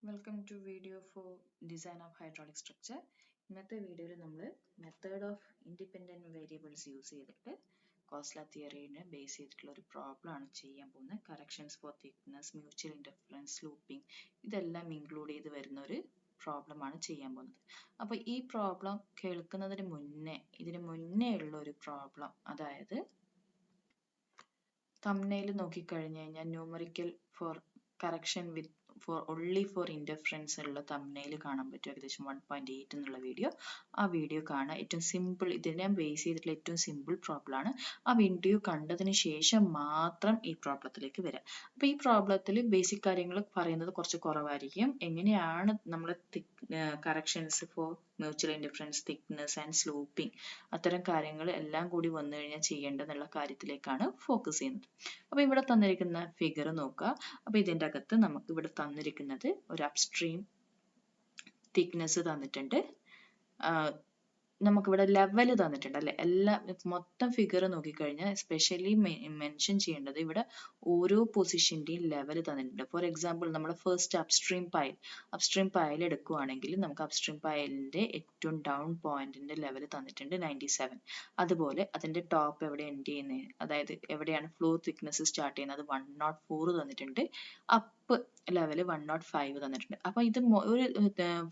Welcome to video for design of hydraulic structure. ഇന്നത്തെ വീഡിയോയിൽ നമ്മൾ method of independent variables use ചെയ്തിട്ട് Kosala തിയറിനെ base ചെയ്തിട്ടുള്ള ഒരു പ്രോബ്ലം ആണ് ചെയ്യാൻ പോകുന്നത്. Corrections for thickness, mutual interference, looping ഇതെല്ലാം ഇൻക്ലൂഡ് ചെയ്ത് വരുന്ന ഒരു പ്രോബ്ലം ആണ് ചെയ്യാൻ പോകുന്നത്. അപ്പോൾ ഈ പ്രോബ്ലം ഇതിന് മുന്നേ ഉള്ള ഒരു പ്രോബ്ലം, അതായത് തംബ്നെയിൽ നോക്കിക്കഴിഞ്ഞു കഴിഞ്ഞാൽ numerical four correction with only for interference ഉള്ള തംബ്നെയിൽ കാണാൻ പറ്റും. ഏകദേശം 1.8 എന്നുള്ള വീഡിയോ. ആ വീഡിയോ കാണാൻ ഏറ്റവും സിമ്പിൾ, ഇതിനെ ബേസ് ചെയ്തിട്ടുള്ള ഏറ്റവും സിമ്പിൾ പ്രോബ്ലം ആണ്. ആ വീഡിയോ കണ്ടതിന് ശേഷം മാത്രം ഈ പ്രോബ്ലത്തിലേക്ക് വരാം. അപ്പോൾ ഈ പ്രോബ്ലത്തിൽ ബേസിക് കാര്യങ്ങൾ പറയുന്നത് കുറച്ച് കുറവായിരിക്കും. എങ്ങനെയാണ് നമ്മൾ corrections for mutual indifference, thickness and sloping അത്തരം കാര്യങ്ങൾ എല്ലാം കൂടി വന്നു കഴിഞ്ഞാൽ ചെയ്യേണ്ടതെന്നുള്ള കാര്യത്തിലേക്കാണ് ഫോക്കസ് ചെയ്യുന്നത്. അപ്പോൾ ഇവിടെ തന്നിരിക്കുന്ന ഫിഗർ നോക്കുക. അപ്പോൾ ഇതിൻ്റെ അകത്ത് നമുക്ക് ഇവിടെ തന്നിരിക്കുന്നത് ഒരു അപ്സ്ട്രീം തിക്നെസ് തന്നിട്ടുണ്ട്, നമുക്കിവിടെ ലെവൽ തന്നിട്ടുണ്ട് അല്ലെ. മൊത്തം ഫിഗർ നോക്കിക്കഴിഞ്ഞാൽ എസ്പെഷ്യലി മെൻഷൻ ചെയ്യേണ്ടത് ഇവിടെ ഓരോ പൊസിഷന്റെയും ലെവൽ തന്നിട്ടുണ്ട്. ഫോർ എക്സാമ്പിൾ നമ്മുടെ ഫസ്റ്റ് അപ്സ്ട്രീം പൈൽ എടുക്കുകയാണെങ്കിൽ നമുക്ക് അപ്സ്ട്രീം പൈലിന്റെ ഏറ്റവും ഡൗൺ പോയിന്റിന്റെ ലെവൽ തന്നിട്ടുണ്ട് 97. അതുപോലെ അതിന്റെ ടോപ്പ് എവിടെ എൻഡ് ചെയ്യുന്നത്, അതായത് എവിടെയാണ് ഫ്ലോർ തിക്നെസ് സ്റ്റാർട്ട് ചെയ്യുന്നത്, 104 തന്നിട്ടുണ്ട്. അപ്പ് ലെവൽ 105 തന്നിട്ടുണ്ട്. അപ്പൊ ഇത് ഒരു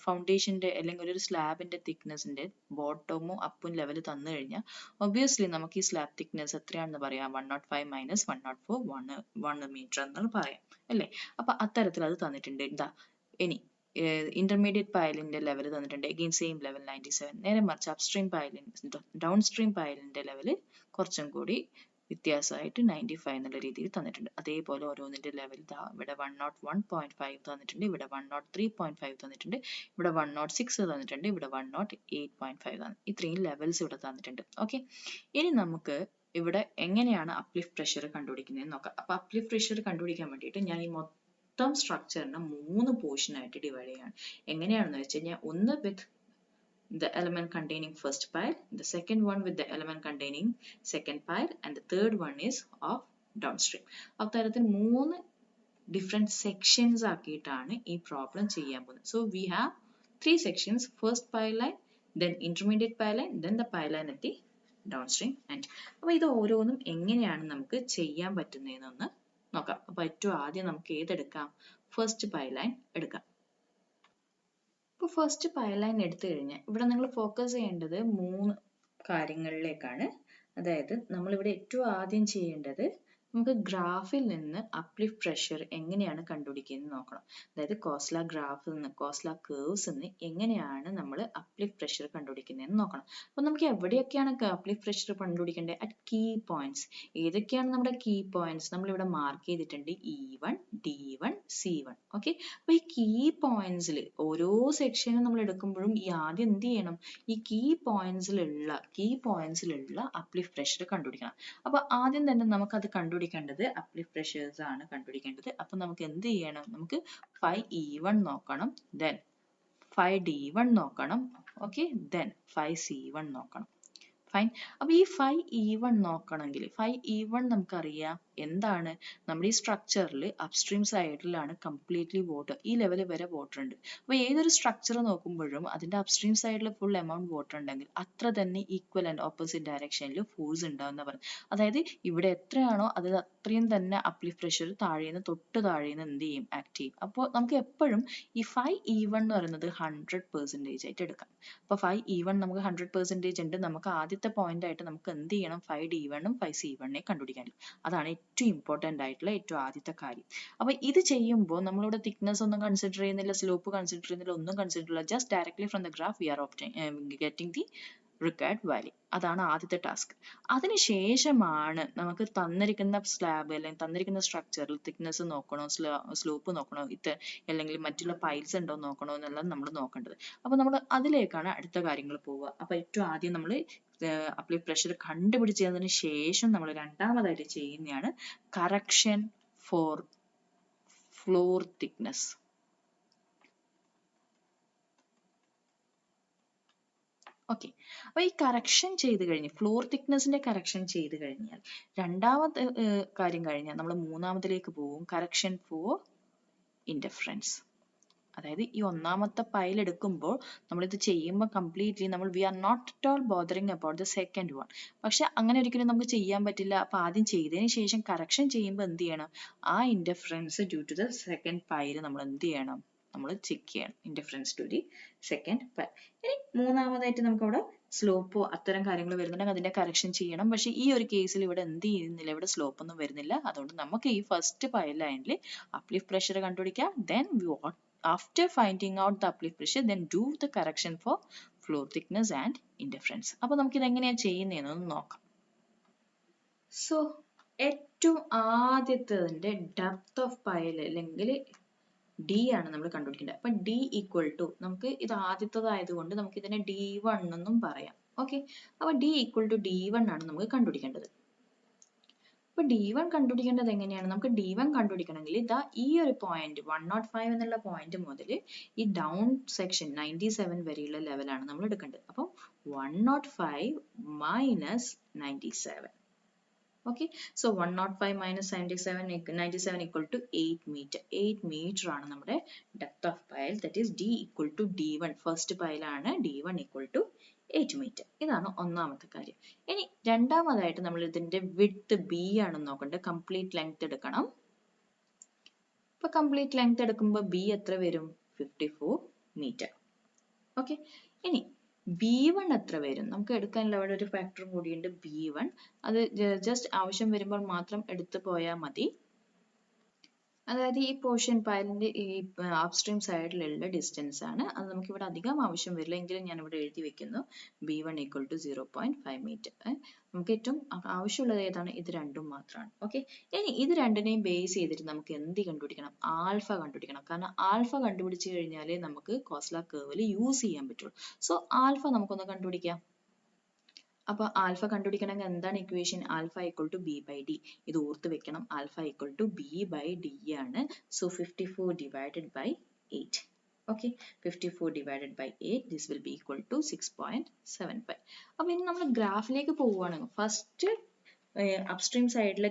ഫൗണ്ടേഷന്റെ അല്ലെങ്കിൽ ഒരു സ്ലാബിന്റെ തിക്നെസിന്റെ ബോട്ടമും അപ്പും ലെവൽ തന്നു കഴിഞ്ഞാൽ ഒബ്വിയസ്ലി നമുക്ക് ഈ സ്ലാബ് തിക്നെസ് എത്രയാണെന്ന് പറയാം, 105 മൈനസ് 104 1 മീറ്റർ എന്ന് പറയാം അല്ലേ. അപ്പൊ അത്തരത്തിൽ അത് തന്നിട്ടുണ്ട്. ഇനി ഇന്റർമീഡിയറ്റ് പൈലിന്റെ ലെവൽ തന്നിട്ടുണ്ട്, എഗെയിൻ സെയിം ലെവൽ 97. നേരെ മറിച്ച് അപ്സ്ട്രീം പൈലിന്റെ ഡൗൺ സ്ട്രീം പൈലിന്റെ ലെവൽ കുറച്ചും കൂടി വ്യത്യാസമായിട്ട് 95 എന്നുള്ള രീതിയിൽ തന്നിട്ടുണ്ട്. അതേപോലെ ഓരോന്നിന്റെ ലെവൽ ഇവിടെ 101.5 തന്നിട്ടുണ്ട്, ഇവിടെ 103.5 തന്നിട്ടുണ്ട്, ഇവിടെ 106 തന്നിട്ടുണ്ട്, ഇവിടെ 108.5 തന്നിട്ടുണ്ട്. ഇത്രയും ലെവൽസ് ഇവിടെ തന്നിട്ടുണ്ട്. ഓക്കെ, ഇനി നമുക്ക് ഇവിടെ എങ്ങനെയാണ് അപ്ലിഫ്റ്റ് പ്രഷർ കണ്ടുപിടിക്കുന്നതെന്ന് നോക്കാം. അപ്പൊ അപ്ലിഫ്റ്റ് പ്രഷർ കണ്ടുപിടിക്കാൻ വേണ്ടിയിട്ട് ഞാൻ ഈ മൊത്തം സ്ട്രക്ചറിനെ 3 പോർഷൻ ആയിട്ട് ഡിവൈഡ് ചെയ്യാണ്. എങ്ങനെയാണെന്ന് വെച്ച് കഴിഞ്ഞാൽ ഒന്ന് വിത്ത് the element containing first pile, the second one with the element containing second pile, and the third one is of downstream. അത്തരത്തിൽ 3 different sections ആക്കിയിട്ടാണ് ഈ പ്രോബ്ലം ചെയ്യാൻ പോകുന്നത്. So we have 3 sections: first pile line, then intermediate pile line, then the pile line at the downstream end. അപ്പോൾ ഇത് ഓരോന്നും എങ്ങനെയാണ് നമുക്ക് ചെയ്യാൻ പറ്റുന്നതെന്നൊന്ന് നോക്കാം. അപ്പോൾ ഏറ്റവും ആദ്യം നമുക്ക് ഏതെടുക്കാം, ഫസ്റ്റ് പൈൽ ലൈൻ എടുക്കാം. ഇപ്പോൾ ഫസ്റ്റ് പൈൽ ലൈൻ എടുത്തു കഴിഞ്ഞാൽ ഇവിടെ നിങ്ങൾ ഫോക്കസ് ചെയ്യേണ്ടത് 3 കാര്യങ്ങളിലേക്കാണ്. അതായത് നമ്മളിവിടെ ഏറ്റവും ആദ്യം ചെയ്യേണ്ടത് നമുക്ക് ഗ്രാഫിൽ നിന്ന് അപ്ലിഫ്റ്റ് പ്രഷർ എങ്ങനെയാണ് കണ്ടുപിടിക്കുന്നത് നോക്കണം. അതായത് കോസ്ല ഗ്രാഫിൽ നിന്ന്, കോസ്ല കേർവ്സ് നിന്ന് എങ്ങനെയാണ് നമ്മൾ അപ്ലിഫ്റ്റ് പ്രഷർ കണ്ടുപിടിക്കുന്നതെന്ന് നോക്കണം. അപ്പോൾ നമുക്ക് എവിടെയൊക്കെയാണ് അപ്ലിഫ്റ്റ് പ്രഷർ കണ്ടുപിടിക്കേണ്ടത്, അറ്റ് കീ പോയിന്റ്സ്. ഏതൊക്കെയാണ് നമ്മുടെ കീ പോയിന്റ്സ്, നമ്മളിവിടെ മാർക്ക് ചെയ്തിട്ടുണ്ട് E1, D1, C1. ഓക്കെ, അപ്പോൾ ഈ കീ പോയിന്റ്സിൽ ഓരോ സെക്ഷനും നമ്മൾ എടുക്കുമ്പോഴും ഈ ആദ്യം എന്ത് ചെയ്യണം, ഈ കീ പോയിന്റ്സിലുള്ള അപ്ലിഫ്റ്റ് പ്രഷർ കണ്ടുപിടിക്കണം. അപ്പോൾ ആദ്യം തന്നെ നമുക്കത് കണ്ടുപിടിക്കേണ്ടത് അപ്ലിഫ്റ്റ് പ്രഷേഴ്സ് ആണ് കണ്ടുപിടിക്കേണ്ടത്. അപ്പൊ നമുക്ക് എന്ത് ചെയ്യണം, നമുക്ക് 5E1 നോക്കണം, then 5D1 നോക്കണം, ഓക്കെ, then 5C1 നോക്കണം. ഫൈൻ. അപ്പൊ ഈ 5E1 നോക്കണമെങ്കിൽ 5E1 നമുക്കറിയാം എന്താണ്, നമ്മുടെ ഈ സ്ട്രക്ചറിൽ അപ്സ്ട്രീം സൈഡിലാണ് കംപ്ലീറ്റ്ലി വാട്ടർ, ഈ ലെവൽ വരെ വാട്ടർ ഉണ്ട്. അപ്പൊ ഏതൊരു സ്ട്രക്ചർ നോക്കുമ്പോഴും അതിന്റെ അപ്സ്ട്രീം സൈഡിൽ ഫുൾ എമൗണ്ട് വാട്ടർ ഉണ്ടെങ്കിൽ അത്ര തന്നെ ഈക്വൽ ആൻഡ് ഓപ്പോസിറ്റ് ഡയറക്ഷനിൽ ഫോഴ്സ് ഉണ്ടാവുന്ന പറയും. അതായത് ഇവിടെ എത്രയാണോ അത് അത്രയും തന്നെ അപ്ലിഫ്റ്റ് പ്രഷർ താഴേന്ന് തൊട്ട് താഴേന്ന് എന്ത് ചെയ്യും, ആക്ട് ചെയ്യും. അപ്പോൾ നമുക്ക് എപ്പോഴും ഈ 5E1 എന്ന് പറയുന്നത് 100% ആയിട്ട് എടുക്കാം. അപ്പൊ 5E1 നമുക്ക് 100% ഉണ്ട്. നമുക്ക് ആദ്യത്തെ പോയിന്റ് ആയിട്ട് നമുക്ക് എന്ത് ചെയ്യണം, 5D1 ഉം 5C1 കണ്ടുപിടിക്കാൻ. അതാണ് ഏറ്റവും ഇമ്പോർട്ടന്റ് ആയിട്ടുള്ള ഏറ്റവും ആദ്യത്തെ കാര്യം. അപ്പൊ ഇത് ചെയ്യുമ്പോൾ നമ്മളിവിടെ തിക്നെസ് ഒന്നും കൺസിഡർ ചെയ്യുന്നില്ല, സ്ലോപ്പ് കൺസിഡർ ചെയ്യുന്നില്ല, ഒന്നും കൺസിഡർ ചെയ്യില്ല. Just directly from the graph we are getting the required value. അതാണ് ആദ്യത്തെ ടാസ്ക്. അതിനുശേഷമാണ് നമുക്ക് തന്നിരിക്കുന്ന സ്ലാബ് അല്ലെങ്കിൽ തന്നിരിക്കുന്ന സ്ട്രക്ചറിൽ തിക്നെസ് നോക്കണോ, സ്ലോപ്പ് നോക്കണോ, അല്ലെങ്കിൽ മറ്റുള്ള പൈൽസ് ഉണ്ടോ നോക്കണോ എന്നുള്ളത് നമ്മൾ നോക്കേണ്ടത്. അപ്പൊ നമ്മൾ അതിലേക്കാണ് അടുത്ത കാര്യങ്ങൾ പോവുക. അപ്പൊ ഏറ്റവും ആദ്യം നമ്മൾ അപ്ലിഫ്റ്റ് പ്രഷർ കണ്ടുപിടിച്ചതിന് ശേഷം നമ്മൾ രണ്ടാമതായിട്ട് ചെയ്യുന്നതാണ് correction for floor thickness. Okay, അപ്പൊ ഈ കറക്ഷൻ ചെയ്ത് കഴിഞ്ഞ് ഫ്ലോർ തിക്നെസിന്റെ കറക്ഷൻ ചെയ്ത് കഴിഞ്ഞാൽ രണ്ടാമത്തെ കാര്യം കഴിഞ്ഞാൽ നമ്മൾ മൂന്നാമതിലേക്ക് പോകും, കറക്ഷൻ ഫോർ ഇന്റർഫറൻസ്. അതായത് ഈ ഒന്നാമത്തെ പൈൽ എടുക്കുമ്പോൾ നമ്മളിത് ചെയ്യുമ്പോൾ കംപ്ലീറ്റ്ലി നമ്മൾ we are not at all bothering about the second one. പക്ഷെ അങ്ങനെ ഒരിക്കലും നമുക്ക് ചെയ്യാൻ പറ്റില്ല. അപ്പൊ ആദ്യം ചെയ്തതിന് ശേഷം കറക്ഷൻ ചെയ്യുമ്പോൾ എന്ത് ചെയ്യണം, ആ indifference due to the second pile നമ്മൾ എന്ത് ചെയ്യണം, നമ്മൾ ചെക്ക് ചെയ്യണം, indifference to the second pile. ഇനി മൂന്നാമതായിട്ട് നമുക്ക് അവിടെ സ്ലോപ്പോ അത്തരം കാര്യങ്ങൾ വരുന്നുണ്ടെങ്കിൽ അതിന്റെ കറക്ഷൻ ചെയ്യണം. പക്ഷെ ഈ ഒരു കേസിൽ ഇവിടെ എന്ത് ചെയ്യുന്നില്ല, ഇവിടെ സ്ലോപ്പ് ഒന്നും വരുന്നില്ല. അതുകൊണ്ട് നമുക്ക് ഈ ഫസ്റ്റ് പൈൽ ലൈനിൽ അപ്ലിഫ്റ്റ് പ്രഷർ കണ്ടുപിടിക്കാം. Then after finding out the uplift pressure, then do the correction for floor thickness and interference. അപ്പോൾ നമുക്ക് ഇത് എങ്ങനെയാണ് ചെയ്യുന്നതെന്ന് നോക്കാം. സോ ഏറ്റവും ആദ്യത്തതിന്റെ ഡെപ്ത് ഓഫ് പൈൽ അല്ലെങ്കിൽ ഡി ആണ് നമ്മൾ കണ്ടുപിടിക്കേണ്ടത്. അപ്പൊ ഡി ഈക്വൽ ടു, നമുക്ക് ഇത് ആദ്യത്തതായതുകൊണ്ട് നമുക്ക് ഇതിനെ D1 എന്നും പറയാം. ഓക്കെ, അപ്പൊ ഡി ഈക്വൽ ടു D1 ആണ് നമുക്ക് കണ്ടുപിടിക്കേണ്ടത്. അപ്പൊ D1 കണ്ടുപിടിക്കേണ്ടത് എങ്ങനെയാണ്, നമുക്ക് D1 കണ്ടുപിടിക്കണമെങ്കിൽ ഇതാ ഈ ഒരു പോയിന്റ് 105 എന്നുള്ള പോയിന്റ് മുതൽ ഈ ഡൗൺ സെക്ഷൻ 97 വരെയുള്ള ലെവലാണ് നമ്മൾ എടുക്കേണ്ടത്. അപ്പൊ 105 minus 97. Okay, so 105 minus 97 equal to 8 meter. 8 meter ആണ് നമ്മുടെ depth of pile, that is D equal to D1. First pile ആണ് D1 equal to 8 meter. ഇതാണ് ഒന്നാമത്തെ കാര്യം. ഇനി രണ്ടാമതായിട്ട് നമ്മൾ ഇതിന്റെ width B ആണെന്ന് നോക്കണ്ട, complete length എടുക്കണം. ഇപ്പൊ complete length എടുക്കുമ്പോൾ B എത്ര വരും, 54 meter. Okay, ഇനി B1 എത്ര വരും, നമുക്ക് എടുക്കാനുള്ള അവിടെ ഒരു ഫാക്ടറും കൂടിയുണ്ട് B1. അത് ജസ്റ്റ് ആവശ്യം വരുമ്പോൾ മാത്രം എടുത്തു പോയാൽ മതി. അതായത് ഈ പോർഷൻ പൈലിന്റെ ഈ അപ്സ്ട്രീം സൈഡിലുള്ള ഡിസ്റ്റൻസ് ആണ്. അത് നമുക്ക് ഇവിടെ അധികം ആവശ്യം വരില്ല, എങ്കിലും ഞാൻ ഇവിടെ എഴുതി വെക്കുന്നു B1 equal to 0.5 meter. നമുക്ക് ഏറ്റവും ആവശ്യമുള്ളത് ഏതാണ്, ഇത് രണ്ടും മാത്രമാണ്. ഓക്കെ, ഇനി ഇത് രണ്ടിനെയും ബേസ് ചെയ്തിട്ട് നമുക്ക് എന്ത് കണ്ടുപിടിക്കണം, ആൽഫ കണ്ടുപിടിക്കണം. കാരണം ആൽഫ കണ്ടുപിടിച്ചു കഴിഞ്ഞാലേ നമുക്ക് കോസ്ല കർവിൽ യൂസ് ചെയ്യാൻ പറ്റുള്ളൂ. സോ ആൽഫ നമുക്കൊന്ന് കണ്ടുപിടിക്കാം. അപ്പൊ ആൽഫ കണ്ടുപിടിക്കണമെങ്കിൽ എന്താണ് equation, alpha equal to B by D. ഇത് ഓർത്ത് വെക്കണം, alpha equal to B by D ആണ്. So 54 divided by 8. Okay, 54 divided by 8, this will be equal to 6.75. അപ്പൊ ഇനി നമ്മൾ ഗ്രാഫിലേക്ക് പോവുകയാണ്. ഫസ്റ്റ് അപ്സ്ട്രീം സൈഡിലെ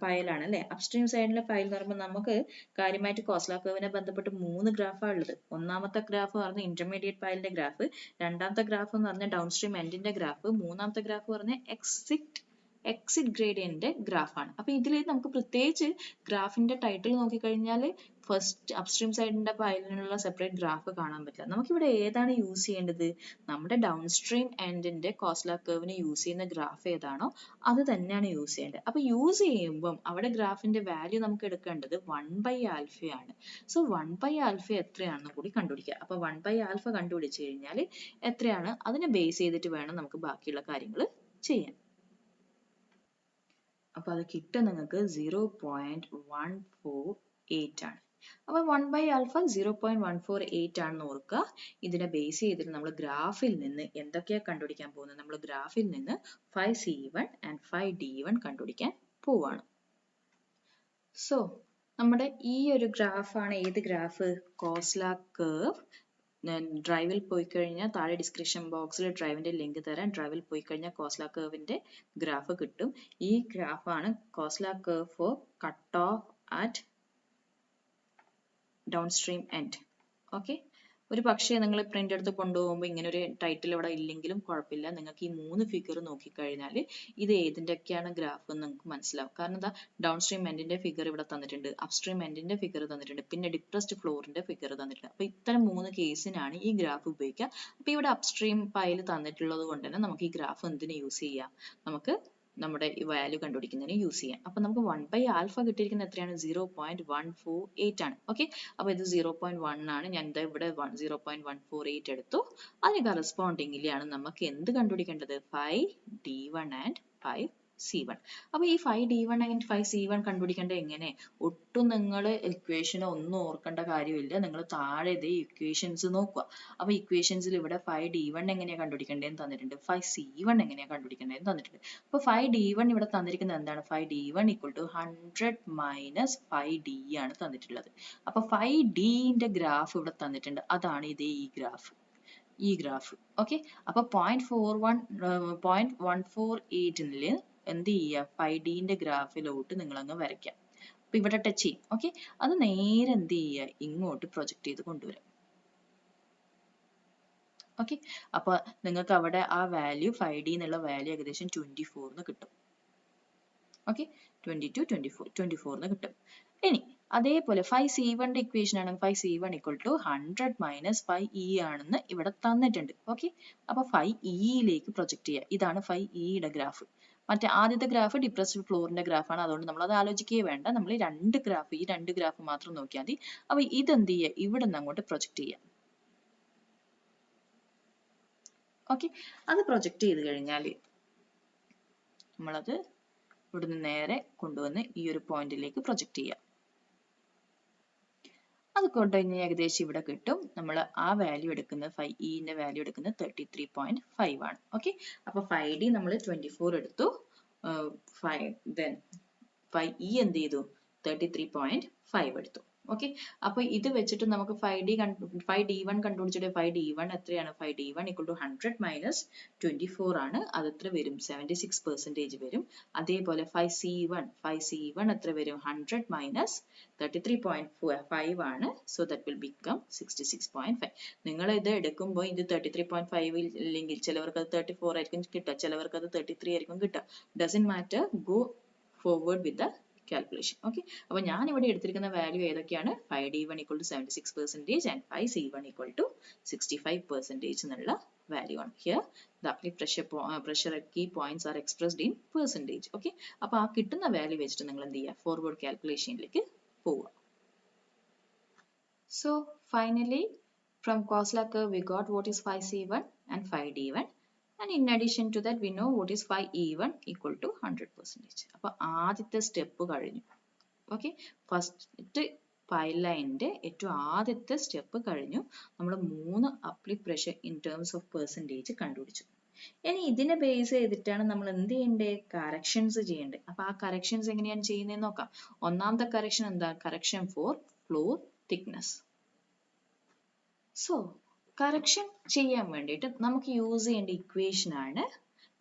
പൈലാണ് അല്ലെ. അപ്സ്ട്രീം സൈഡിലെ പൈൽ എന്ന് പറയുമ്പോൾ നമുക്ക് കാര്യമായിട്ട് കോസ്ല കർവിനെ ബന്ധപ്പെട്ട് 3 ഗ്രാഫാണ് ഉള്ളത്. ഒന്നാമത്തെ ഗ്രാഫ് പറഞ്ഞ ഇന്റർമീഡിയറ്റ് പൈലിന്റെ ഗ്രാഫ്, രണ്ടാമത്തെ ഗ്രാഫ് എന്ന് പറഞ്ഞ ഡൗൺ സ്ട്രീം എൻഡിന്റെ ഗ്രാഫ്, മൂന്നാമത്തെ ഗ്രാഫ് പറഞ്ഞ എക്സിറ്റ് ഗ്രേഡിയന്റിന്റെ ഗ്രാഫാണ്. അപ്പൊ ഇതിൽ നമുക്ക് പ്രത്യേകിച്ച് ഗ്രാഫിന്റെ ടൈറ്റിൽ നോക്കിക്കഴിഞ്ഞാൽ ഫസ്റ്റ് അപ്സ്ട്രീം സൈഡിന്റെ പൈലിനുള്ള സെപ്പറേറ്റ് ഗ്രാഫ് കാണാൻ പറ്റില്ല. നമുക്കിവിടെ ഏതാണ് യൂസ് ചെയ്യേണ്ടത്, നമ്മുടെ ഡൗൺ സ്ട്രീം എൻഡിന്റെ കോസ്ല കർവിന് യൂസ് ചെയ്യുന്ന ഗ്രാഫ് ഏതാണോ അത് തന്നെയാണ് യൂസ് ചെയ്യേണ്ടത്. അപ്പൊ യൂസ് ചെയ്യുമ്പം അവിടെ ഗ്രാഫിന്റെ വാല്യൂ നമുക്ക് എടുക്കേണ്ടത് 1/α ആണ്. സോ 1/α എത്രയാണെന്ന് കൂടി കണ്ടുപിടിക്കുക. അപ്പൊ 1/α കണ്ടുപിടിച്ചു കഴിഞ്ഞാൽ എത്രയാണ്, അതിനെ ബേസ് ചെയ്തിട്ട് വേണം നമുക്ക് ബാക്കിയുള്ള കാര്യങ്ങൾ ചെയ്യാൻ. അപ്പൊ അത് കിട്ടുക നിങ്ങൾക്ക് 0.148 ആണ്. അപ്പൊ 1/α 0.148 ആണെന്ന് ഓർക്കുക. ഇതിനെ ബേസ് ചെയ്തിട്ട് നമ്മൾ ഗ്രാഫിൽ നിന്ന് എന്തൊക്കെയാ കണ്ടുപിടിക്കാൻ പോകുന്നത്, നമ്മൾ ഗ്രാഫിൽ നിന്ന് 5C1 and 5D1 കണ്ടുപിടിക്കാൻ പോവാണ്. സോ നമ്മുടെ ഈ ഒരു ഗ്രാഫാണ് ഏത് ഗ്രാഫ്, കോസ്ല കർവ്. ഡ്രൈവിൽ പോയി കഴിഞ്ഞാൽ താഴെ ഡിസ്ക്രിപ്ഷൻ ബോക്സിൽ ഡ്രൈവിന്റെ ലിങ്ക് തരാം. ഡ്രൈവിൽ പോയി കഴിഞ്ഞാൽ കോസ്ല കർവിന്റെ ഗ്രാഫ് കിട്ടും. ഈ ഗ്രാഫാണ് Khosla curve for cut off at downstream end. Okay, ഒരു പക്ഷേ നിങ്ങൾ പ്രിന്റ് എടുത്ത് കൊണ്ടുപോകുമ്പോൾ ഇങ്ങനെ ഒരു ടൈറ്റിൽ ഇവിടെ ഇല്ലെങ്കിലും കുഴപ്പമില്ല. നിങ്ങൾക്ക് ഈ 3 ഫിഗർ നോക്കിക്കഴിഞ്ഞാൽ ഇത് ഏതിൻ്റെയൊക്കെയാണ് ഗ്രാഫ് എന്ന് നിങ്ങൾക്ക് മനസ്സിലാവും. കാരണം എന്താ, ഡൗൺ സ്ട്രീം എൻഡിന്റെ ഫിഗർ ഇവിടെ തന്നിട്ടുണ്ട്, അപ്സ്ട്രീം എൻഡിന്റെ ഫിഗർ തന്നിട്ടുണ്ട്, പിന്നെ ഡിപ്രസ്ഡ് ഫ്ലോറിന്റെ ഫിഗർ തന്നിട്ടുണ്ട്. അപ്പൊ ഇത്തരം 3 കേസിനാണ് ഈ ഗ്രാഫ് ഉപയോഗിക്കുക. അപ്പൊ ഇവിടെ അപ്സ്ട്രീം പൈൽ തന്നിട്ടുള്ളത് കൊണ്ട് തന്നെ നമുക്ക് ഈ ഗ്രാഫ് എന്തിനു യൂസ് ചെയ്യാം, നമുക്ക് നമ്മുടെ ഈ വാല്യൂ കണ്ടുപിടിക്കുന്നതിന് യൂസ് ചെയ്യാം. അപ്പൊ നമുക്ക് 1/α കിട്ടിയിരിക്കുന്നത് എത്രയാണ്, 0.148 ആണ്. ഓക്കെ, അപ്പൊ ഇത് 0.1 ആണ്. ഞാൻ ഇവിടെ 0.148 എടുത്തു. അതിന് കറസ്പോണ്ടിങ്ങിലി ആണ് നമുക്ക് എന്ത് കണ്ടുപിടിക്കേണ്ടത്, 5D1 and 5C1. അപ്പൊ ഈ 5D1 and 5C1 കണ്ടുപിടിക്കേണ്ടത് എങ്ങനെ, ഒട്ടും നിങ്ങൾ ഇക്വേഷൻ ഒന്നും ഓർക്കേണ്ട കാര്യമില്ല. നിങ്ങൾ താഴെ ഇതേ ഇക്വേഷൻസ് നോക്കുക. അപ്പൊ ഇക്വേഷൻസിൽ ഇവിടെ 5D1 എങ്ങനെയാ കണ്ടുപിടിക്കേണ്ടതെന്ന് തന്നിട്ടുണ്ട്, 5C1 എങ്ങനെയാ കണ്ടുപിടിക്കേണ്ടതെന്ന് തന്നിട്ടുണ്ട്. അപ്പൊ 5D1 ഇവിടെ തന്നിരിക്കുന്നത് എന്താണ്, 5D1 equal to 100 minus 5D ആണ് തന്നിട്ടുള്ളത്. അപ്പൊ 5Dന്റെ ഗ്രാഫ് ഇവിടെ തന്നിട്ടുണ്ട്, അതാണ് ഇതേ ഈ ഗ്രാഫ്. ഓക്കെ, അപ്പൊ 0.148 എന്ത് ചെയ്യുക, 5Dന്റെ ഗ്രാഫിലോട്ട് നിങ്ങൾ അങ്ങ് വരയ്ക്കാം. അപ്പൊ ഇവിടെ ടച്ച് ചെയ്യും. ഓക്കെ, അത് നേരെ എന്ത് ചെയ്യുക, ഇങ്ങോട്ട് പ്രൊജക്ട് ചെയ്ത് കൊണ്ടുവരാം. ഓക്കെ, അപ്പൊ നിങ്ങൾക്ക് അവിടെ ആ വാല്യൂ 5D എന്നുള്ള വാല്യൂ ഏകദേശം 24 എന്ന് കിട്ടും. ഓക്കെ, 22, 24, 24 എന്ന് കിട്ടും. ഇനി അതേപോലെ 5C1 ഇക്വേഷൻ ആണ്. 5C1 = 100 - 5E ആണെന്ന് ഇവിടെ തന്നിട്ടുണ്ട്. ഓക്കെ, അപ്പൊ 5E പ്രൊജക്ട് ചെയ്യുക. ഇതാണ് 5E ഗ്രാഫ്. മറ്റേ ആദ്യത്തെ ഗ്രാഫ് ഡിപ്രസ്ഡ് ഫ്ലോറിന്റെ ഗ്രാഫാണ്. അതുകൊണ്ട് നമ്മൾ അത് ആലോചിക്കുകയേ വേണ്ട. നമ്മൾ ഈ രണ്ട് ഗ്രാഫ് മാത്രം നോക്കിയാൽ മതി. അപ്പൊ ഇതെന്ത് ചെയ്യുക, ഇവിടെ നിന്ന് അങ്ങോട്ട് പ്രൊജക്ട് ചെയ്യുക. ഓക്കെ, അത് പ്രൊജക്ട് ചെയ്ത് കഴിഞ്ഞാൽ നമ്മളത് ഇവിടുന്ന് നേരെ കൊണ്ടുവന്ന് ഈ ഒരു പോയിന്റിലേക്ക് പ്രൊജക്ട് ചെയ്യാം. അത് കൊണ്ടുകഴിഞ്ഞാൽ ഏകദേശം ഇവിടെ കിട്ടും. നമ്മൾ ആ വാല്യൂ എടുക്കുന്നത് 5E വാല്യൂ എടുക്കുന്നത് 33.5 ആണ്. ഓക്കെ, അപ്പൊ 5D നമ്മൾ 24 എടുത്തു, 5E എന്ത് ചെയ്തു, 33.5 എടുത്തു. ഓക്കെ, അപ്പൊ ഇത് വെച്ചിട്ട് നമുക്ക് 5D1 കണ്ടുപിടിച്ചിട്ട് 5D1 എത്രയാണ്, 5D1 = 100 - 24 ആണ്. അത് എത്ര വരും, 76% വരും. അതേപോലെ 5C1 എത്ര വരും, 100 - 33.5 ആണ്. So that will become 66.5. നിങ്ങൾ ഇത് എടുക്കുമ്പോൾ ഇത് 33.5 ഇല്ലെങ്കിൽ ചിലവർക്ക് അത് 34 ആയിരിക്കും കിട്ടുക, ചിലവർക്ക് അത് 33 ആയിരിക്കും കിട്ടുക. Doesn't matter, go forward with the calculation. Okay, അപ്പോൾ ഞാൻ ഇവിടെ എടുത്തിരിക്കുന്ന വാല്യൂ ഏതൊക്കെയാണ്, 5D1 = 76% and 5C1 = 65% എന്നുള്ള വാല്യൂ ആണ്. Here the uplift pressure at key points are expressed in percentage. Okay, അപ്പോൾ ആ കിട്ടുന്ന വാല്യൂ വെച്ചിട്ട് നിങ്ങൾ എന്ത് ചെയ്യുക, ഫോർവേഡ് കാൽക്കുലേഷനിലേക്ക് പോവുക. So finally from Kosler curve we got what is 5C1 and 5D1. And in addition to that, we know what is 5E1 = 100%. അപ്പോൾ ആദ്യത്തെ സ്റ്റെപ്പ് കഴിഞ്ഞു. ഓക്കെ, ഫസ്റ്റ് പൈലൈൻ്റെ ഏറ്റവും ആദ്യത്തെ സ്റ്റെപ്പ് കഴിഞ്ഞു. നമ്മൾ 3 uplift pressure in terms of percentage കണ്ടുപിടിച്ചു. ഇനി ഇതിനെ ബേസ് ചെയ്തിട്ടാണ് നമ്മൾ എന്ത് ചെയ്യേണ്ടത്, കറക്ഷൻസ് ചെയ്യേണ്ടത്. അപ്പോൾ ആ കറക്ഷൻസ് എങ്ങനെയാണ് ചെയ്യുന്നത് നോക്കാം. ഒന്നാമത്തെ കറക്ഷൻ എന്താ, correction for floor thickness. So correction ചെയ്യാൻ വേണ്ടിയിട്ട് നമുക്ക് യൂസ് ചെയ്യേണ്ട ഇക്വേഷൻ ആണ്.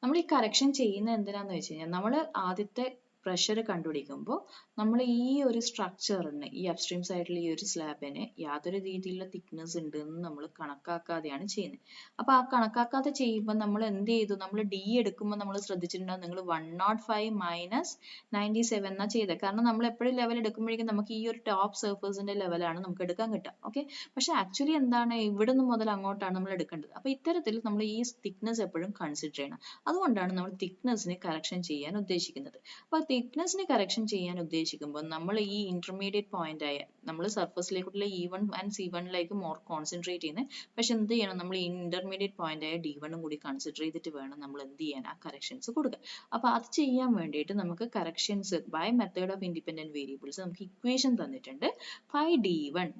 നമ്മൾ ഈ കറക്ഷൻ ചെയ്യുന്നത് എന്തിനാന്ന് വെച്ച് കഴിഞ്ഞാൽ, നമ്മൾ ആദ്യത്തെ പ്രഷർ കണ്ടുപിടിക്കുമ്പോൾ നമ്മൾ ഈ ഒരു സ്ട്രക്ചറിന്, ഈ അപ്സ്ട്രീം സൈഡിൽ ഈ ഒരു സ്ലാബിന് യാതൊരു രീതിയിലുള്ള തിക്നെസ് ഉണ്ട് എന്ന് നമ്മൾ കണക്കാക്കാതെയാണ് ചെയ്യുന്നത്. അപ്പോൾ ആ കണക്കാക്കാതെ ചെയ്യുമ്പോൾ നമ്മൾ എന്ത് ചെയ്തു, നമ്മൾ ഡി എടുക്കുമ്പോൾ നമ്മൾ ശ്രദ്ധിച്ചിട്ടുണ്ടാവും, നിങ്ങൾ 105 - 97 എന്നാ ചെയ്തത്. കാരണം നമ്മൾ എപ്പോഴും ലെവൽ എടുക്കുമ്പോഴേക്കും നമുക്ക് ഈ ഒരു ടോപ്പ് സർഫേസിന്റെ ലെവലാണ് നമുക്ക് എടുക്കാൻ കിട്ടുക. ഓക്കെ, പക്ഷെ ആക്ച്വലി എന്താണ്, ഇവിടെ നിന്ന് മുതൽ അങ്ങോട്ടാണ് നമ്മൾ എടുക്കേണ്ടത്. അപ്പോൾ ഇത്തരത്തിൽ നമ്മൾ ഈ തിക്നെസ് എപ്പോഴും കൺസിഡർ ചെയ്യണം. അതുകൊണ്ടാണ് നമ്മൾ തിക്നെസ്സിനെ കറക്ഷൻ ചെയ്യാൻ ഉദ്ദേശിക്കുന്നത്. അപ്പോൾ തിക്നെസ്സിനെ കറക്ഷൻ ചെയ്യാൻ ഉദ്ദേശിക്കുമ്പോൾ നമ്മൾ ഈ ഇന്റർമീഡിയറ്റ് പോയിന്റ് ആയ നമ്മൾ സർഫസിലേക്കുള്ള E1 and C1 more concentrate ചെയ്യുന്നത്. പക്ഷെ എന്ത് ചെയ്യണം, നമ്മൾ ഈ ഇന്റർമീഡിയറ്റ് പോയിന്റ് ആയ D1 കൂടി കൺസിഡർ ചെയ്തിട്ട് വേണം നമ്മൾ എന്ത് ചെയ്യാൻ, ആ കറക്ഷൻസ് കൊടുക്കുക. അപ്പോൾ അത് ചെയ്യാൻ വേണ്ടിയിട്ട് നമുക്ക് corrections by method of independent variables നമുക്ക് ഇക്വേഷൻ തന്നിട്ടുണ്ട്. 5D1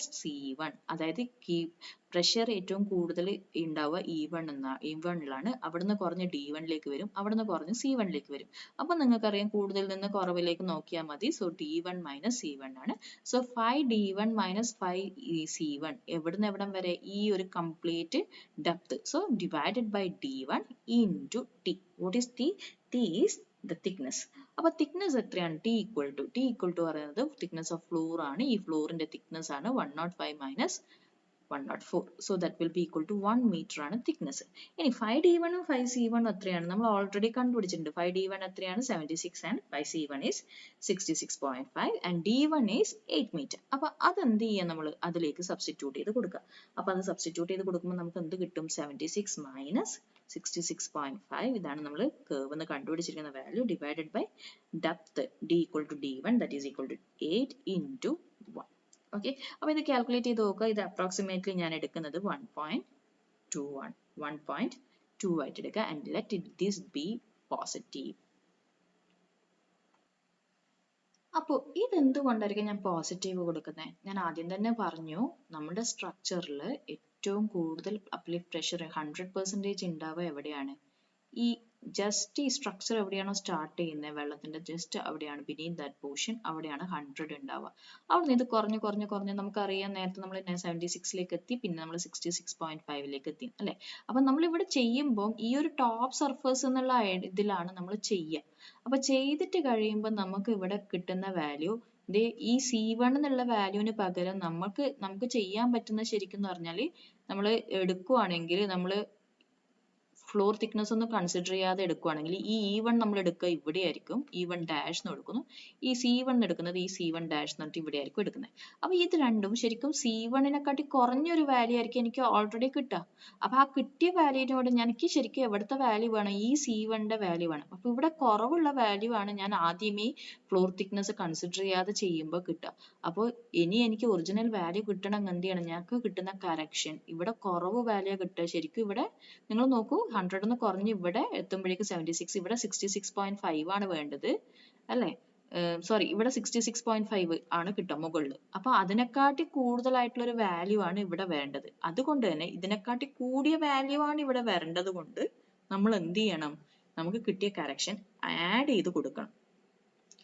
- C1, അതായത് പ്രഷർ ഏറ്റവും കൂടുതൽ ഉണ്ടാവുക E1ലാണ്. അവിടുന്ന് കുറഞ്ഞ് D1 വരും, അവിടുന്ന് കുറഞ്ഞ് C1 വരും. അപ്പൊ നിങ്ങൾക്കറിയാം കൂടുതൽ നിന്ന് കുറവിലേക്ക് നോക്കിയാൽ മതി. സോ D1 - C1 ആണ്. സോ 5D1 - 5C1 എവിടുന്ന് എവിടം വരെ, ഈ ഒരു complete depth. So divided by D1 into T. What is T? T is the thickness. അപ്പോൾ തിക്നെസ് എത്രയാണ്, T = പറയുന്നത് തിക്നെസ് ഓഫ് ഫ്ലോർ ആണ്. ഈ ഫ്ലോറിന്റെ തിക്നെസ് ആണ് 105 - 104. So that will be equal to 1 meter ആണ് thickness. ഇനി 5D1 ഉം 5C1 എത്രയാണ്, നമ്മൾ ഓൾറെഡി കണ്ടുപിടിച്ചിട്ടുണ്ട്. 5D1 എത്രയാണ്, 76 and 5C1 is 66.5 and D1 is 8 meter. അപ്പോൾ അതെന്ത് ചെയ്യാം, നമ്മൾ അതിലേക്ക് സബ്സ്റ്റിറ്റ്യൂട്ട് ചെയ്ത് കൊടുക്കുക. അപ്പോൾ അത് സബ്സ്റ്റിറ്റ്യൂട്ട് ചെയ്ത് കൊടുക്കുമ്പോൾ നമുക്ക് എന്ത് കിട്ടും, 76 - 66.5. ഇതാണ് നമ്മൾ കർവ് എന്ന് കണ്ടുപിടിച്ചിരിക്കുന്ന value divided by depth D = D1, that is equal to 8 into 1. Okay, അപ്പോൾ ഇത് കാൽക്കുലേറ്റ് ചെയ്ത് നോക്കുക. ഇത് അപ്രോക്സിമേറ്റ്ലി ഞാൻ എടുക്കുന്നത് 1.2 ആയിട്ട് എടുക്കുക. And let this B positive. അപ്പോൾ ഇതെന്തുകൊണ്ടായിരിക്കും ഞാൻ പോസിറ്റീവ് കൊടുക്കുന്നത്, ഞാൻ ആദ്യം തന്നെ പറഞ്ഞു, നമ്മുടെ സ്ട്രക്ചറിൽ ഏറ്റവും കൂടുതൽ അപ്ലിഫ്റ്റ് പ്രഷർ 100% ഉണ്ടാവുക എവിടെയാണ്, ഈ ജസ്റ്റ് ഈ സ്ട്രക്ചർ എവിടെയാണോ സ്റ്റാർട്ട് ചെയ്യുന്നത് വെള്ളത്തിന്റെ ജസ്റ്റ് അവിടെയാണ് ബിനീത് ദാറ്റ് പോർഷൻ അവിടെയാണ് 100 ഉണ്ടാവുക. അവിടെ ഇത് കുറഞ്ഞ് നമുക്കറിയാം നേരത്തെ നമ്മൾ 76ലേക്ക് എത്തി, പിന്നെ നമ്മൾ 66.5ലേക്ക് എത്തി അല്ലെ. അപ്പൊ നമ്മൾ ഇവിടെ ചെയ്യുമ്പോൾ ഈ ഒരു ടോപ്പ് സർഫേസ് എന്നുള്ള ഇതിലാണ് നമ്മൾ ചെയ്യുക. അപ്പൊ ചെയ്തിട്ട് കഴിയുമ്പോൾ നമുക്ക് ഇവിടെ കിട്ടുന്ന വാല്യൂ ഈ C1 എന്നുള്ള വാല്യൂവിന് പകരം നമുക്ക് ചെയ്യാൻ പറ്റുന്ന ശരിക്കും പറഞ്ഞാൽ നമ്മൾ എടുക്കുവാണെങ്കിൽ നമ്മൾ ഫ്ലോർ തിക്നെസ് ഒന്നും കൺസിഡർ ചെയ്യാതെ എടുക്കുവാണെങ്കിൽ ഈ E1 നമ്മൾ എടുക്കുക ഇവിടെ ആയിരിക്കും, E1 ഡാഷ് എന്ന് എടുക്കുന്നു. ഈ C1 എടുക്കുന്നത് ഈ C1 ഡാഷ് എന്ന് പറഞ്ഞിട്ട് ഇവിടെ ആയിരിക്കും എടുക്കുന്നത്. അപ്പൊ ഇത് രണ്ടും ശരിക്കും C1നെക്കാട്ടി കുറഞ്ഞൊരു വാല്യൂ ആയിരിക്കും എനിക്ക് ഓൾറെഡി കിട്ടുക. അപ്പൊ ആ കിട്ടിയ വാല്യൂവിനോട് എനിക്ക് ശരിക്കും എവിടുത്തെ വാല്യൂ വേണം, ഈ C1ന്റെ വാല്യൂ വേണം. അപ്പൊ ഇവിടെ കുറവുള്ള വാല്യൂ ആണ് ഞാൻ ആദ്യമേ ഫ്ലോർ തിക്നെസ് കൺസിഡർ ചെയ്യാതെ ചെയ്യുമ്പോൾ കിട്ടുക. അപ്പോൾ ഇനി എനിക്ക് ഒറിജിനൽ വാല്യൂ കിട്ടണമെങ്കിൽ എന്ത് ചെയ്യണം, ഞങ്ങൾക്ക് കിട്ടുന്ന കറക്ഷൻ ഇവിടെ കുറവ് വാല്യൂ കിട്ടുക. ശരിക്കും ഇവിടെ നിങ്ങൾ നോക്കൂ, 100 എന്ന് കുറഞ്ഞ് ഇവിടെ എത്തുമ്പോഴേക്ക് 76, ഇവിടെ 66.5 ആണ് വേണ്ടത് അല്ലേ. സോറി, ഇവിടെ 66.5 ആണ് കിട്ടുക മുകളിൽ. അപ്പൊ അതിനെക്കാട്ടി കൂടുതലായിട്ടുള്ള ഒരു വാല്യൂ ആണ് ഇവിടെ വേണ്ടത്. അതുകൊണ്ട് തന്നെ ഇതിനെക്കാട്ടി കൂടിയ വാല്യൂ ആണ് ഇവിടെ വരേണ്ടത് കൊണ്ട് നമ്മൾ എന്ത് ചെയ്യണം, നമുക്ക് കിട്ടിയ കറക്ഷൻ ആഡ് ചെയ്ത് കൊടുക്കണം.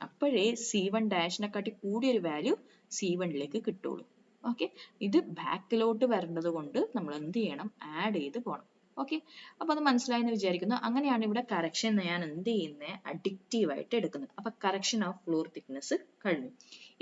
അപ്പോഴേ C1 ഡാഷിനെക്കാട്ടി കൂടിയൊരു വാല്യൂ C1ലേക്ക് കിട്ടുള്ളൂ. ഓക്കെ, ഇത് ബാക്കിലോട്ട് വരേണ്ടത് കൊണ്ട് നമ്മൾ എന്ത് ചെയ്യണം, ആഡ് ചെയ്ത് പോകണം. ഓക്കെ, അപ്പൊ അത് മനസ്സിലായെന്ന് വിചാരിക്കുന്നു. അങ്ങനെയാണ് ഇവിടെ കറക്ഷൻ ഞാൻ എന്ത് ചെയ്യുന്നത്, അഡിക്റ്റീവ് ആയിട്ട് എടുക്കുന്നത്. അപ്പൊ കറക്ഷൻ ഓഫ് ഫ്ലോർ തിക്നെസ് കഴിഞ്ഞു.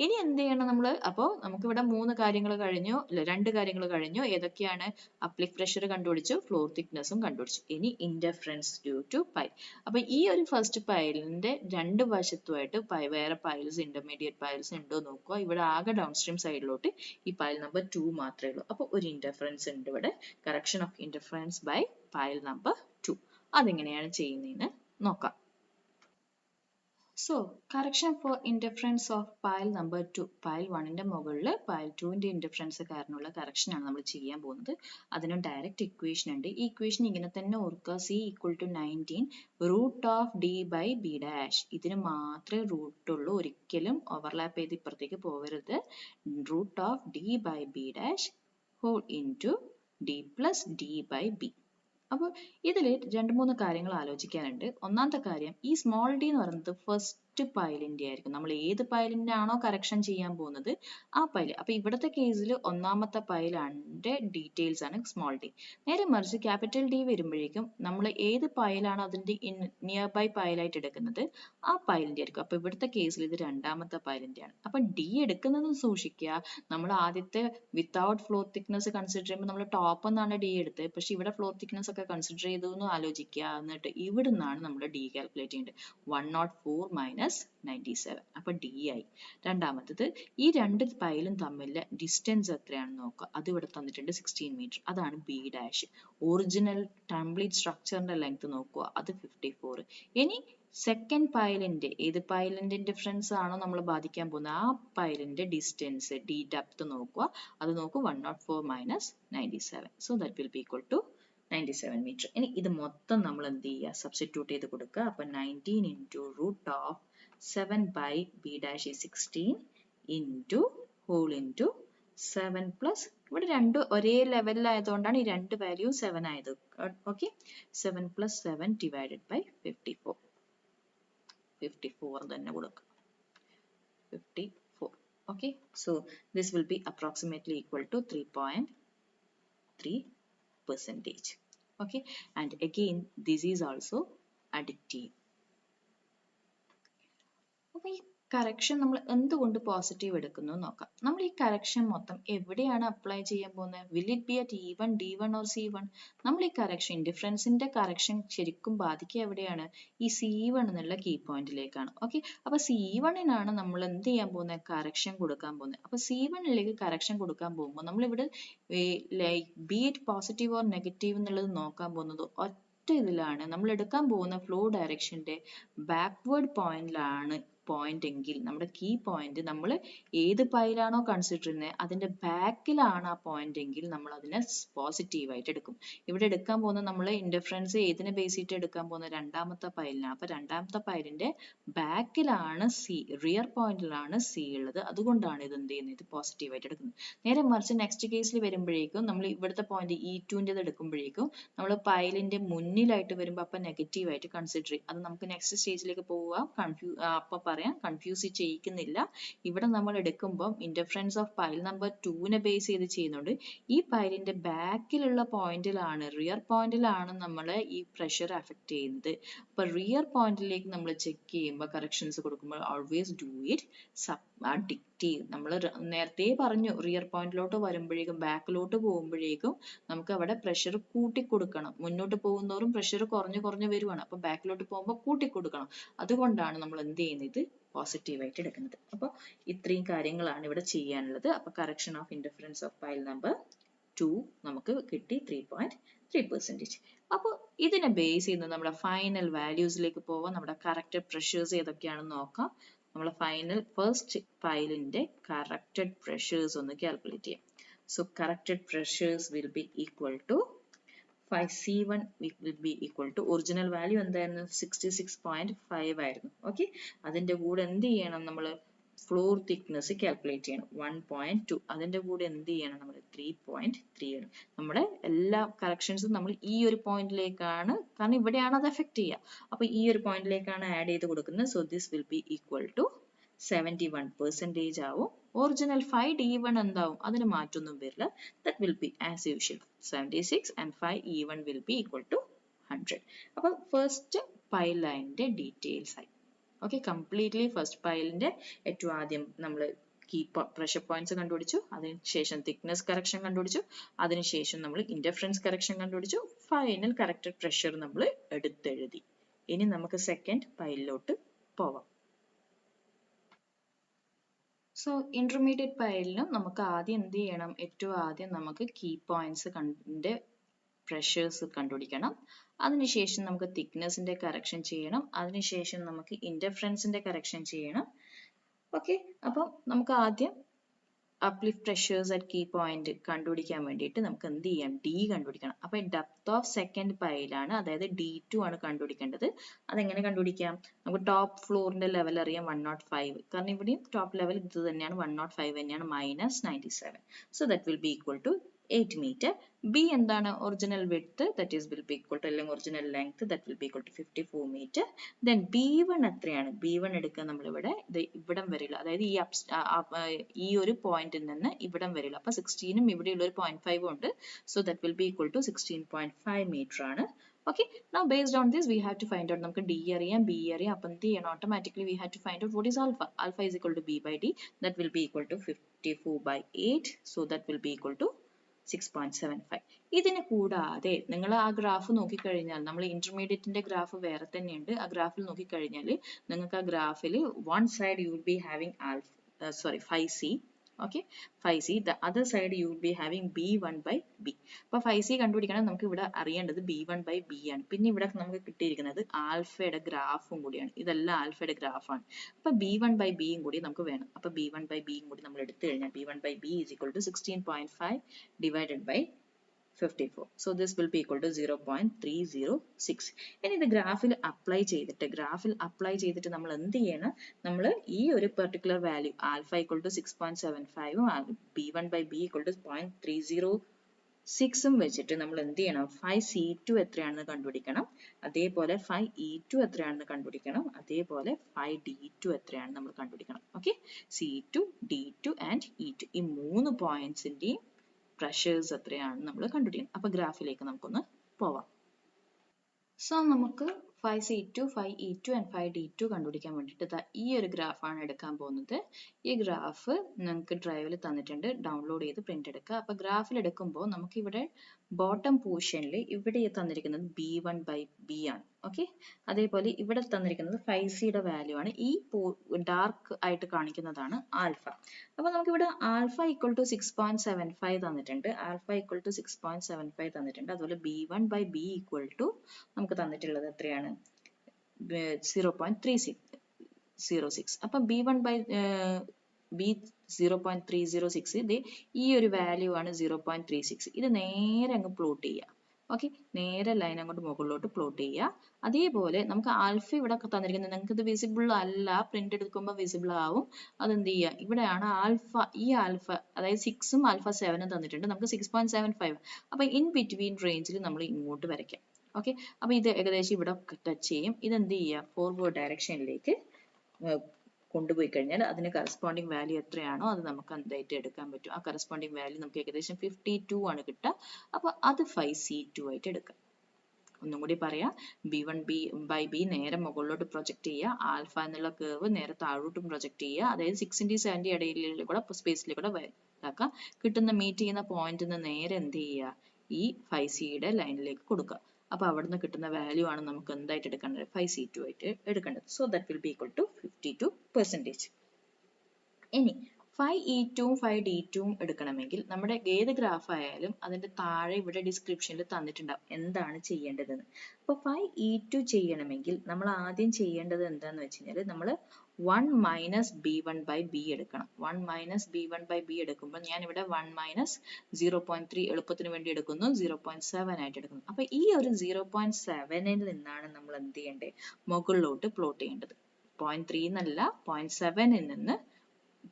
ഇനി എന്ത് ചെയ്യണം നമ്മൾ, അപ്പോൾ നമുക്ക് ഇവിടെ 3 കാര്യങ്ങൾ കഴിഞ്ഞു, അല്ല 2 കാര്യങ്ങൾ കഴിഞ്ഞു. ഏതൊക്കെയാണ്, അപ്ലിക് പ്രഷർ കണ്ടുപിടിച്ചു, ഫ്ലോർ തിക്നെസ്സും കണ്ടുപിടിച്ചു. ഇനി ഇന്റർഫറൻസ് ഡ്യൂ ടു പൈൽ. അപ്പൊ ഈ ഒരു ഫസ്റ്റ് പൈലിന്റെ രണ്ട് വശത്തുമായിട്ട് വേറെ പൈൽസ്, ഇന്റർമീഡിയറ്റ് പൈൽസ് ഉണ്ടോ നോക്കുക. ഇവിടെ ആകെ ഡൗൺ സ്ട്രീം സൈഡിലോട്ട് ഈ പൈൽ നമ്പർ 2 മാത്രമേ ഉള്ളൂ. അപ്പോൾ ഒരു ഇന്റർഫറൻസ് ഉണ്ട് ഇവിടെ. Correction of interference by pile number 2. അതെങ്ങനെയാണ് ചെയ്യുന്നതെന്ന് നോക്കാം. So, correction for interference of pile number 2. Pile 1ന്റെ മുകളിൽ pile 2ന്റെ ഇന്റർഫറൻസ് കാരണമുള്ള കറക്ഷൻ ആണ് നമ്മൾ ചെയ്യാൻ പോകുന്നത്. അതിന് ഡയറക്റ്റ് ഇക്വേഷൻ ഉണ്ട്. ഈ ഇക്വേഷൻ ഇങ്ങനെ തന്നെ ഓർക്കുക, C = 19 root of D by B dash. ഇതിന് മാത്രമേ റൂട്ട് ഉള്ളൂ, ഒരിക്കലും ഓവർലാപ്പ് ചെയ്ത് ഇപ്പുറത്തേക്ക് പോകരുത്. root of D by B dash whole into D plus D by B. അപ്പോൾ ഇതിൽ 2-3 കാര്യങ്ങൾ ആലോചിക്കാനുണ്ട്. ഒന്നാമത്തെ കാര്യം, ഈ സ്മോൾ d എന്ന് പറയുന്നത് ഫസ്റ്റ് പൈലിന്റെ ആയിരിക്കും. നമ്മൾ ഏത് പൈലിന്റെ ആണോ കറക്ഷൻ ചെയ്യാൻ പോകുന്നത് ആ പൈല്. അപ്പൊ ഇവിടുത്തെ കേസിൽ ഒന്നാമത്തെ പൈലിന്റെ ഡീറ്റെയിൽസ് ആണ് സ്മോൾ d. നേരെ മറിച്ച് ക്യാപിറ്റൽ D വരുമ്പോഴേക്കും നമ്മൾ ഏത് പൈലാണോ അതിന്റെ നിയർ ബൈ പൈലായിട്ട് എടുക്കുന്നത് ആ പൈലിന്റെ ആയിരിക്കും. അപ്പൊ ഇവിടുത്തെ കേസിൽ ഇത് രണ്ടാമത്തെ പൈലിന്റെ ആണ്. അപ്പൊ D എടുക്കുന്നത് സൂക്ഷിക്കുക. നമ്മൾ ആദ്യത്തെ വിത്തൗട്ട് ഫ്ലോർ തിക്നെസ് കൺസിഡർ ചെയ്യുമ്പോൾ നമ്മൾ ടോപ്പ് എന്നാണ് D എടുത്തത്. പക്ഷെ ഇവിടെ ഫ്ലോർ തിക്നെസ് ഒക്കെ കൺസിഡർ ചെയ്തു എന്ന് ആലോചിക്കുക. എന്നിട്ട് ഇവിടുന്നാണ് നമ്മൾ D കാൽക്കുലേറ്റ് ചെയ്യേണ്ടത്. 104 minus 97. അപ്പൊ D ആയി. രണ്ടാമത്തത്, ഈ രണ്ട് പൈലും തമ്മിലുള്ള ഡിസ്റ്റൻസ് എത്രയാണെന്ന് നോക്കുക. അത് ഇവിടെ തന്നിട്ടുണ്ട് 16 മീറ്റർ. അതാണ് B ഡാഷ്. ഒറിജിനൽ ടെംപ്ലേറ്റ് സ്ട്രക്ചറിന്റെ ലെങ്ത് നോക്കുക, അത് 54. ഇനി സെക്കൻഡ് പൈലിന്റെ, ഏത് പൈലിന്റെ ഡിഫറൻസ് ആണോ നമ്മൾ ബാധിക്കാൻ പോകുന്നത് ആ പൈലിന്റെ ഡിസ്റ്റൻസ് D ഡെപ്ത് നോക്കുക. അത് നോക്കൂ, 104 minus 97. So that will be equal to 97 metre. ഇനി ഇത് മൊത്തം നമ്മൾ എന്ത് ചെയ്യുക, സബ്സ്റ്റിറ്റ്യൂട്ട് ചെയ്ത് കൊടുക്കുക. അപ്പൊ 19 into root of 7 by B dash is 16 into whole into 7 plus, ഇവിടെ രണ്ട് ഒരേ ലെവലിലായതുകൊണ്ടാണ് ഈ രണ്ട് വാല്യൂ 7 ആയത്. Okay, 7 plus 7 divided by 54. 54 തന്നെ കൊടുക്കുക, 54. Okay, so this will be approximately equal to 3.3%. Okay, and again this is also additive. അപ്പോൾ ഈ കറക്ഷൻ നമ്മൾ എന്തുകൊണ്ട് പോസിറ്റീവ് എടുക്കുന്നു നോക്കാം. നമ്മൾ ഈ കറക്ഷൻ മൊത്തം എവിടെയാണ് അപ്ലൈ ചെയ്യാൻ പോകുന്നത്? Will it be at E1, D1 or C1? നമ്മൾ ഈ കറക്ഷൻ, ഡിഫറൻസിന്റെ കറക്ഷൻ ശരിക്കും ബാധിക്കുക എവിടെയാണ്? ഈ C1 എന്നുള്ള കീ പോയിന്റിലേക്കാണ്. ഓക്കെ, അപ്പൊ C1-നാണ് നമ്മൾ എന്ത് ചെയ്യാൻ പോകുന്നത്, കറക്ഷൻ കൊടുക്കാൻ പോകുന്നത്. അപ്പൊ C1-ലേക്ക് കറക്ഷൻ കൊടുക്കാൻ പോകുമ്പോൾ നമ്മൾ ഇവിടെ like B it positive or negative എന്നുള്ളത് നോക്കാൻ പോകുന്നത് ഇതിലാണ്. നമ്മൾ എടുക്കാൻ പോകുന്ന ഫ്ലോ ഡയറക്ഷന്റെ ബാക്ക്വേർഡ് പോയിന്റിലാണ് പോയിന്റ് എങ്കിൽ നമ്മുടെ കീ പോയിന്റ് നമ്മൾ ഏത് പൈലാണോ കൺസിഡർ ചെയ്യുന്നത് അതിന്റെ ബാക്കിലാണ് ആ പോയിന്റ് എങ്കിൽ നമ്മൾ അതിനെ പോസിറ്റീവ് ആയിട്ട് എടുക്കും. ഇവിടെ എടുക്കാൻ പോകുന്ന നമ്മൾ ഇന്റർഫറൻസ് ഏതിനെ ബേസ് ചെയ്തിട്ട് എടുക്കാൻ പോകുന്നത് രണ്ടാമത്തെ പൈലിനാണ്. അപ്പൊ രണ്ടാമത്തെ പൈലിന്റെ ബാക്കിലാണ് സി, റിയർ പോയിന്റിലാണ് സി ഉള്ളത്. അതുകൊണ്ടാണ് ഇത് എന്ത് ചെയ്യുന്നത്, ഇത് പോസിറ്റീവ് ആയിട്ട് എടുക്കുന്നത്. നേരെ മറിച്ച് നെക്സ്റ്റ് കേസിൽ വരുമ്പോഴേക്കും നമ്മൾ ഇവിടുത്തെ പോയിന്റ് E2 എടുക്കുമ്പോഴേക്കും നമ്മൾ പൈലിന്റെ മുന്നിലായിട്ട് വരുമ്പോൾ അപ്പൊ നെഗറ്റീവ് ആയിട്ട് കൺസിഡർ ചെയ്യും. അത് നമുക്ക് നെക്സ്റ്റ് സ്റ്റേജിലേക്ക് പോവാം, അപ്പൊ പറയാം, കൺഫ്യൂസ് ചെയ്യിക്കുന്നില്ല. ഇവിടെ നമ്മൾ എടുക്കുമ്പോൾ ഇന്റർഫറൻസ് ഓഫ് പൈൽ നമ്പർ 2നെ ബേസ് ചെയ്ത് ചെയ്യുന്നുണ്ട്. ഈ പൈലിന്റെ ബാക്കിലുള്ള പോയിന്റിലാണ്, റിയർ പോയിന്റിലാണ് നമ്മളെ ഈ പ്രഷർ അഫക്ട് ചെയ്യുന്നത്. അപ്പൊ റിയർ പോയിന്റിലേക്ക് നമ്മൾ ചെക്ക് ചെയ്യുമ്പോൾ കറക്ഷൻസ് കൊടുക്കുമ്പോൾ ഓൾവേസ് ഡു ഇറ്റ് അഡിക്റ്റീവ്. നമ്മൾ നേരത്തെ പറഞ്ഞു റിയർ പോയിന്റിലോട്ട് വരുമ്പോഴേക്കും ബാക്കിലോട്ട് പോകുമ്പോഴേക്കും നമുക്ക് അവിടെ പ്രഷർ കൂട്ടിക്കൊടുക്കണം. മുന്നോട്ട് പോകുന്നതോറും പ്രഷർ കുറഞ്ഞു വരുവാണ്. അപ്പൊ ബാക്കിലോട്ട് പോകുമ്പോൾ കൂട്ടിക്കൊടുക്കണം. അതുകൊണ്ടാണ് നമ്മൾ എന്ത് ചെയ്യുന്നത്, ഇത് പോസിറ്റീവ് ആയിട്ട് എടുക്കുന്നത്. അപ്പൊ ഇത്രയും കാര്യങ്ങളാണ് ഇവിടെ ചെയ്യാനുള്ളത്. അപ്പൊ correction of interference of pile number 2 നമുക്ക് കിട്ടി 3.3%. അപ്പോൾ ഇതിനെ ബേസ് ചെയ്ത് നമ്മുടെ ഫൈനൽ വാല്യൂസിലേക്ക് പോവാം. നമ്മുടെ കറക്റ്റഡ് പ്രഷേഴ്സ് ഏതൊക്കെയാണെന്ന് നോക്കാം. നമ്മൾ ഫൈനൽ ഫസ്റ്റ് പൈലിന്റെ കറക്റ്റഡ് പ്രഷേഴ്സ് ഒന്ന് കാൽക്കുലേറ്റ് ചെയ്യാം. So corrected pressures will be equal to 5C1 will be equal to original value എന്തായിരുന്നു 66.5 ആയിരുന്നു. ഓക്കെ, അതിന്റെ കൂടെ എന്ത് ചെയ്യണം, നമ്മൾ ഫ്ലോർ തിക്നെസ് കാൽക്കുലേറ്റ് ചെയ്യണം 1.2. അതിന്റെ കൂടെ എന്ത് ചെയ്യണം, നമ്മൾ 3.3 ആണ്. നമ്മുടെ എല്ലാ കറക്ഷൻസും നമ്മൾ ഈ ഒരു പോയിന്റിലേക്കാണ്, കാരണം ഇവിടെയാണ് അത് എഫക്ട് ചെയ്യുക. അപ്പൊ ഈ ഒരു പോയിന്റിലേക്കാണ് ആഡ് ചെയ്ത് കൊടുക്കുന്നത്. So this will be equal to 71% ആവും. ഒറിജിനൽ 5D1 എന്താവും, അതിന് മാറ്റൊന്നും വരില്ല. That will be as usual 76 and 5E1 will be equal to 100. അപ്പൊ ഫസ്റ്റ് പൈൽ ലൈനിന്റെ ഡീറ്റെയിൽസ് ആയി. ഓക്കെ, കംപ്ലീറ്റ്ലി ഫസ്റ്റ് പൈലിന്റെ ഏറ്റവും ആദ്യം നമ്മൾ കീ പ്രഷർ പോയിന്റ്സ് കണ്ടുപിടിച്ചു, അതിനുശേഷം തിക്നെസ് കറക്ഷൻ കണ്ടുപിടിച്ചു, അതിനുശേഷം നമ്മൾ ഇന്റർഫറൻസ് കറക്ഷൻ കണ്ടുപിടിച്ചു, ഫൈനൽ കറക്റ്റഡ് പ്രഷർ നമ്മൾ എടുത്തെഴുതി. ഇനി നമുക്ക് സെക്കൻഡ് പൈലിലോട്ട് പോവാം. സോ ഇന്റർമീഡിയറ്റ് പൈലിനും നമുക്ക് ആദ്യം എന്ത് ചെയ്യണം, ഏറ്റവും ആദ്യം നമുക്ക് കീ പോയിന്റ്സ് കണ്ടിന്റെ പ്രഷേഴ്സ് കണ്ടുപിടിക്കണം. അതിനുശേഷം നമുക്ക് തിക്നെസിന്റെ കറക്ഷൻ ചെയ്യണം. അതിനുശേഷം നമുക്ക് ഇന്റർഫറൻസിന്റെ കറക്ഷൻ ചെയ്യണം. ഓക്കെ, അപ്പം നമുക്ക് ആദ്യം uplift pressures at key point കണ്ടുപിടിക്കാൻ വേണ്ടിയിട്ട് നമുക്ക് എന്ത് ചെയ്യാം, D കണ്ടുപിടിക്കണം. അപ്പൊ ഡെപ്ത് ഓഫ് സെക്കൻഡ് പൈലാണ്, അതായത് D2 ആണ് കണ്ടുപിടിക്കേണ്ടത്. അതെങ്ങനെ കണ്ടുപിടിക്കാം, നമുക്ക് ടോപ്പ് ഫ്ലോറിന്റെ ലെവൽ അറിയാം 105, കാരണം ഇവിടെയും ടോപ്പ് ലെവൽ ഇത് തന്നെയാണ് 105 തന്നെയാണ്, -97. So that will be equal to 8 meter. B എന്താണ്, original width, that is will be equal to അല്ലെങ്കിൽ original length, that will be equal to 54 meter. Then B1 എത്രയാണ്, B1 എടുക്കുക നമ്മൾ ഇവിടെ ഇവിടം വരെയുള്ള, അതായത് ഈ ഒരു പോയിന്റിൽ നിന്ന് ഇവിടം വരെയുള്ള, അപ്പൊ 16ഉം ഇവിടെയുള്ള ഒരു 0.5 ഉണ്ട്. So that will be equal to 16.5 meter ആണ്. Okay, now based on this we have to find out, നമുക്ക് D അറിയാം, B അറിയാം, അപ്പൊ എന്ത് ചെയ്യണം, automatically we have to find out what is alpha. Alpha is equal to B by D, that will be equal to 54 by 8. So that will be equal to 6.75. ഇതിനെ കൂടാതെ നിങ്ങൾ ആ ഗ്രാഫ് നോക്കിക്കഴിഞ്ഞാൽ, നമ്മൾ ഇന്റർമീഡിയറ്റിന്റെ ഗ്രാഫ് വേറെ തന്നെയുണ്ട്. ആ ഗ്രാഫിൽ നോക്കിക്കഴിഞ്ഞാൽ നിങ്ങൾക്ക് ആ ഗ്രാഫിൽ one side you will be having 5C. Okay, 5C, the other side you will be having B1 by B. അപ്പോൾ 5C കണ്ടുപിടിക്കണം, നമുക്ക് ഇവിടെ അറിയേണ്ടത് B1 by B ആണ്. പിന്നെ ഇവിടെ നമുക്ക് കിട്ടിയിരിക്കുന്നത് ആൽഫയുടെ ഗ്രാഫും കൂടിയാണ്. ഇതെല്ലാം ആൽഫയുടെ ഗ്രാഫാണ്. അപ്പോൾ B1 by B യും കൂടി നമുക്ക് വേണം. അപ്പോൾ B1 by B യും കൂടി നമ്മൾ എടുത്തു കഴിഞ്ഞാൽ B1 by B is equal to 16.5 divided by 54. So this will be equal to 0.306. ഇനി ഇത് ഗ്രാഫിൽ അപ്ലൈ ചെയ്തിട്ട് നമ്മൾ എന്ത് ചെയ്യണം, നമ്മൾ ഈ ഒരു particular value alpha equal to 6.75 B1 by B equal to 0.306 വെച്ചിട്ട് നമ്മൾ എന്ത് ചെയ്യണം, 5C2 എത്രയാണെന്ന് കണ്ടുപിടിക്കണം, അതേപോലെ 5E2 എത്രയാണെന്ന് കണ്ടുപിടിക്കണം, അതേപോലെ 5D2 എത്രയാണെന്ന് നമ്മൾ കണ്ടുപിടിക്കണം. Okay, C2, D2 and E2 ഈ 3 പോയിന്റ്സിന്റെയും പ്രഷേഴ്സ് എത്രയാണെന്ന് നമ്മൾ കണ്ടുപിടിക്കണം. അപ്പൊ ഗ്രാഫിലേക്ക് നമുക്കൊന്ന് പോവാം. സോ നമുക്ക് 5C2, 5E2 and 5D2 കണ്ടുപിടിക്കാൻ വേണ്ടിയിട്ട് ഈ ഒരു ഗ്രാഫാണ് എടുക്കാൻ പോകുന്നത്. ഈ ഗ്രാഫ് നിങ്ങൾക്ക് ഡ്രൈവിൽ തന്നിട്ടുണ്ട്, ഡൗൺലോഡ് ചെയ്ത് പ്രിന്റ് എടുക്കുക. അപ്പൊ ഗ്രാഫിൽ എടുക്കുമ്പോൾ നമുക്ക് ഇവിടെ ബോട്ടം പോർഷനിൽ ഇവിടെ തന്നിരിക്കുന്നത് B1 by B ആണ്. ഓക്കെ, അതേപോലെ ഇവിടെ തന്നിരിക്കുന്നത് 5Cയുടെ വാല്യൂ ആണ്. ഈ ഡാർക്ക് ആയിട്ട് കാണിക്കുന്നതാണ് ആൽഫ. അപ്പൊ നമുക്ക് ഇവിടെ ആൽഫ ഈക്വൽ ടു 6.75 തന്നിട്ടുണ്ട്, ആൽഫ ഈക്വൽ ടു 6.75 തന്നിട്ടുണ്ട്. അതുപോലെ B1 by B equal to നമുക്ക് തന്നിട്ടുള്ളത് എത്രയാണ്, 0.36 0.306. അപ്പം B 0.306 ഇത് ഈ ഒരു വാല്യൂ ആണ് 0.36. ഇത് നേരെ അങ്ങ് പ്ലോട്ട് ചെയ്യുക. ഓക്കെ, നേരെ ലൈൻ അങ്ങോട്ട് മുകളിലോട്ട് പ്ലോട്ട് ചെയ്യുക. അതേപോലെ നമുക്ക് ആൽഫ ഇവിടെ തന്നിരിക്കുന്നത്, നിങ്ങൾക്ക് ഇത് വിസിബിൾ അല്ല, പ്രിന്റ് എടുക്കുമ്പോൾ വിസിബിൾ ആവും. അതെന്ത് ചെയ്യുക, ഇവിടെയാണ് ആൽഫ, ഈ ആൽഫ അതായത് 6ഉം ആൽഫ 7ഉം തന്നിട്ടുണ്ട്, നമുക്ക് 6.75. അപ്പൊ ഇൻ ബിറ്റ്വീൻ റേഞ്ചിൽ നമ്മൾ ഇങ്ങോട്ട് വരയ്ക്കാം. ഓക്കെ, അപ്പൊ ഇത് ഏകദേശം ഇവിടെ ടച്ച് ചെയ്യും. ഇതെന്ത് ചെയ്യുക, ഫോർവേഡ് ഡയറക്ഷനിലേക്ക് കൊണ്ടുപോയി കഴിഞ്ഞാൽ അതിന് കറസ്പോണ്ടിങ് വാല്യൂ എത്രയാണോ അത് നമുക്ക് എന്തായിട്ട് എടുക്കാൻ പറ്റും. ആ കറസ്പോണ്ടിങ് വാല്യൂ നമുക്ക് ഏകദേശം 52 ആണ് കിട്ടുക. അപ്പൊ അത് 5C2 ആയിട്ട് എടുക്കാം. ഒന്നും കൂടി പറയാം, B1/B നേരെ മുകളിലോട്ട് പ്രൊജക്ട് ചെയ്യുക, ആൽഫ എന്നുള്ള കർവ് നേരെ താഴോട്ടും പ്രൊജക്ട് ചെയ്യുക, അതായത് 6ന്റെയും 7ന്റെയും ഇടയിൽ കൂടെ സ്പേസിൽ കൂടെ ഇതാക്കുക. കിട്ടുന്ന മീറ്റ് ചെയ്യുന്ന പോയിന്റിൽ നിന്ന് നേരെ എന്ത് ചെയ്യുക, ഈ 5Cയുടെ ലൈനിലേക്ക് കൊടുക്കുക. അപ്പൊ അവിടുന്ന് കിട്ടുന്ന വാല്യൂ ആണ് നമുക്ക് എന്തായിട്ട് എടുക്കേണ്ടത്, 5C2 ആയിട്ട് എടുക്കേണ്ടത്. So that will be equal to 52%. ഇനി 5E2ഉം 5D2ഉം എടുക്കണമെങ്കിൽ നമ്മുടെ ഏത് ഗ്രാഫ് ആയാലും അതിന്റെ താഴെ ഇവിടെ ഡിസ്ക്രിപ്ഷനിൽ തന്നിട്ടുണ്ടാവും എന്താണ് ചെയ്യേണ്ടതെന്ന്. അപ്പോൾ 5E2 ചെയ്യണമെങ്കിൽ നമ്മൾ ആദ്യം ചെയ്യേണ്ടത് എന്താന്ന് വെച്ച് കഴിഞ്ഞാൽ നമ്മൾ 1 മൈനസ് B1/B എടുക്കണം. 1 മൈനസ് B1/B എടുക്കുമ്പോൾ ഞാൻ ഇവിടെ 1 മൈനസ് 0.3 എളുപ്പത്തിന് വേണ്ടി എടുക്കുന്നു, 0.7 ആയിട്ട് എടുക്കുന്നു. അപ്പൊ ഈ ഒരു 0.7ൽ നിന്നാണ് നമ്മൾ എന്ത് ചെയ്യേണ്ടത്, മുകളിലോട്ട് പ്ലോട്ട് ചെയ്യേണ്ടത്. 0.3 എന്നല്ല, 0.7ൽ നിന്ന്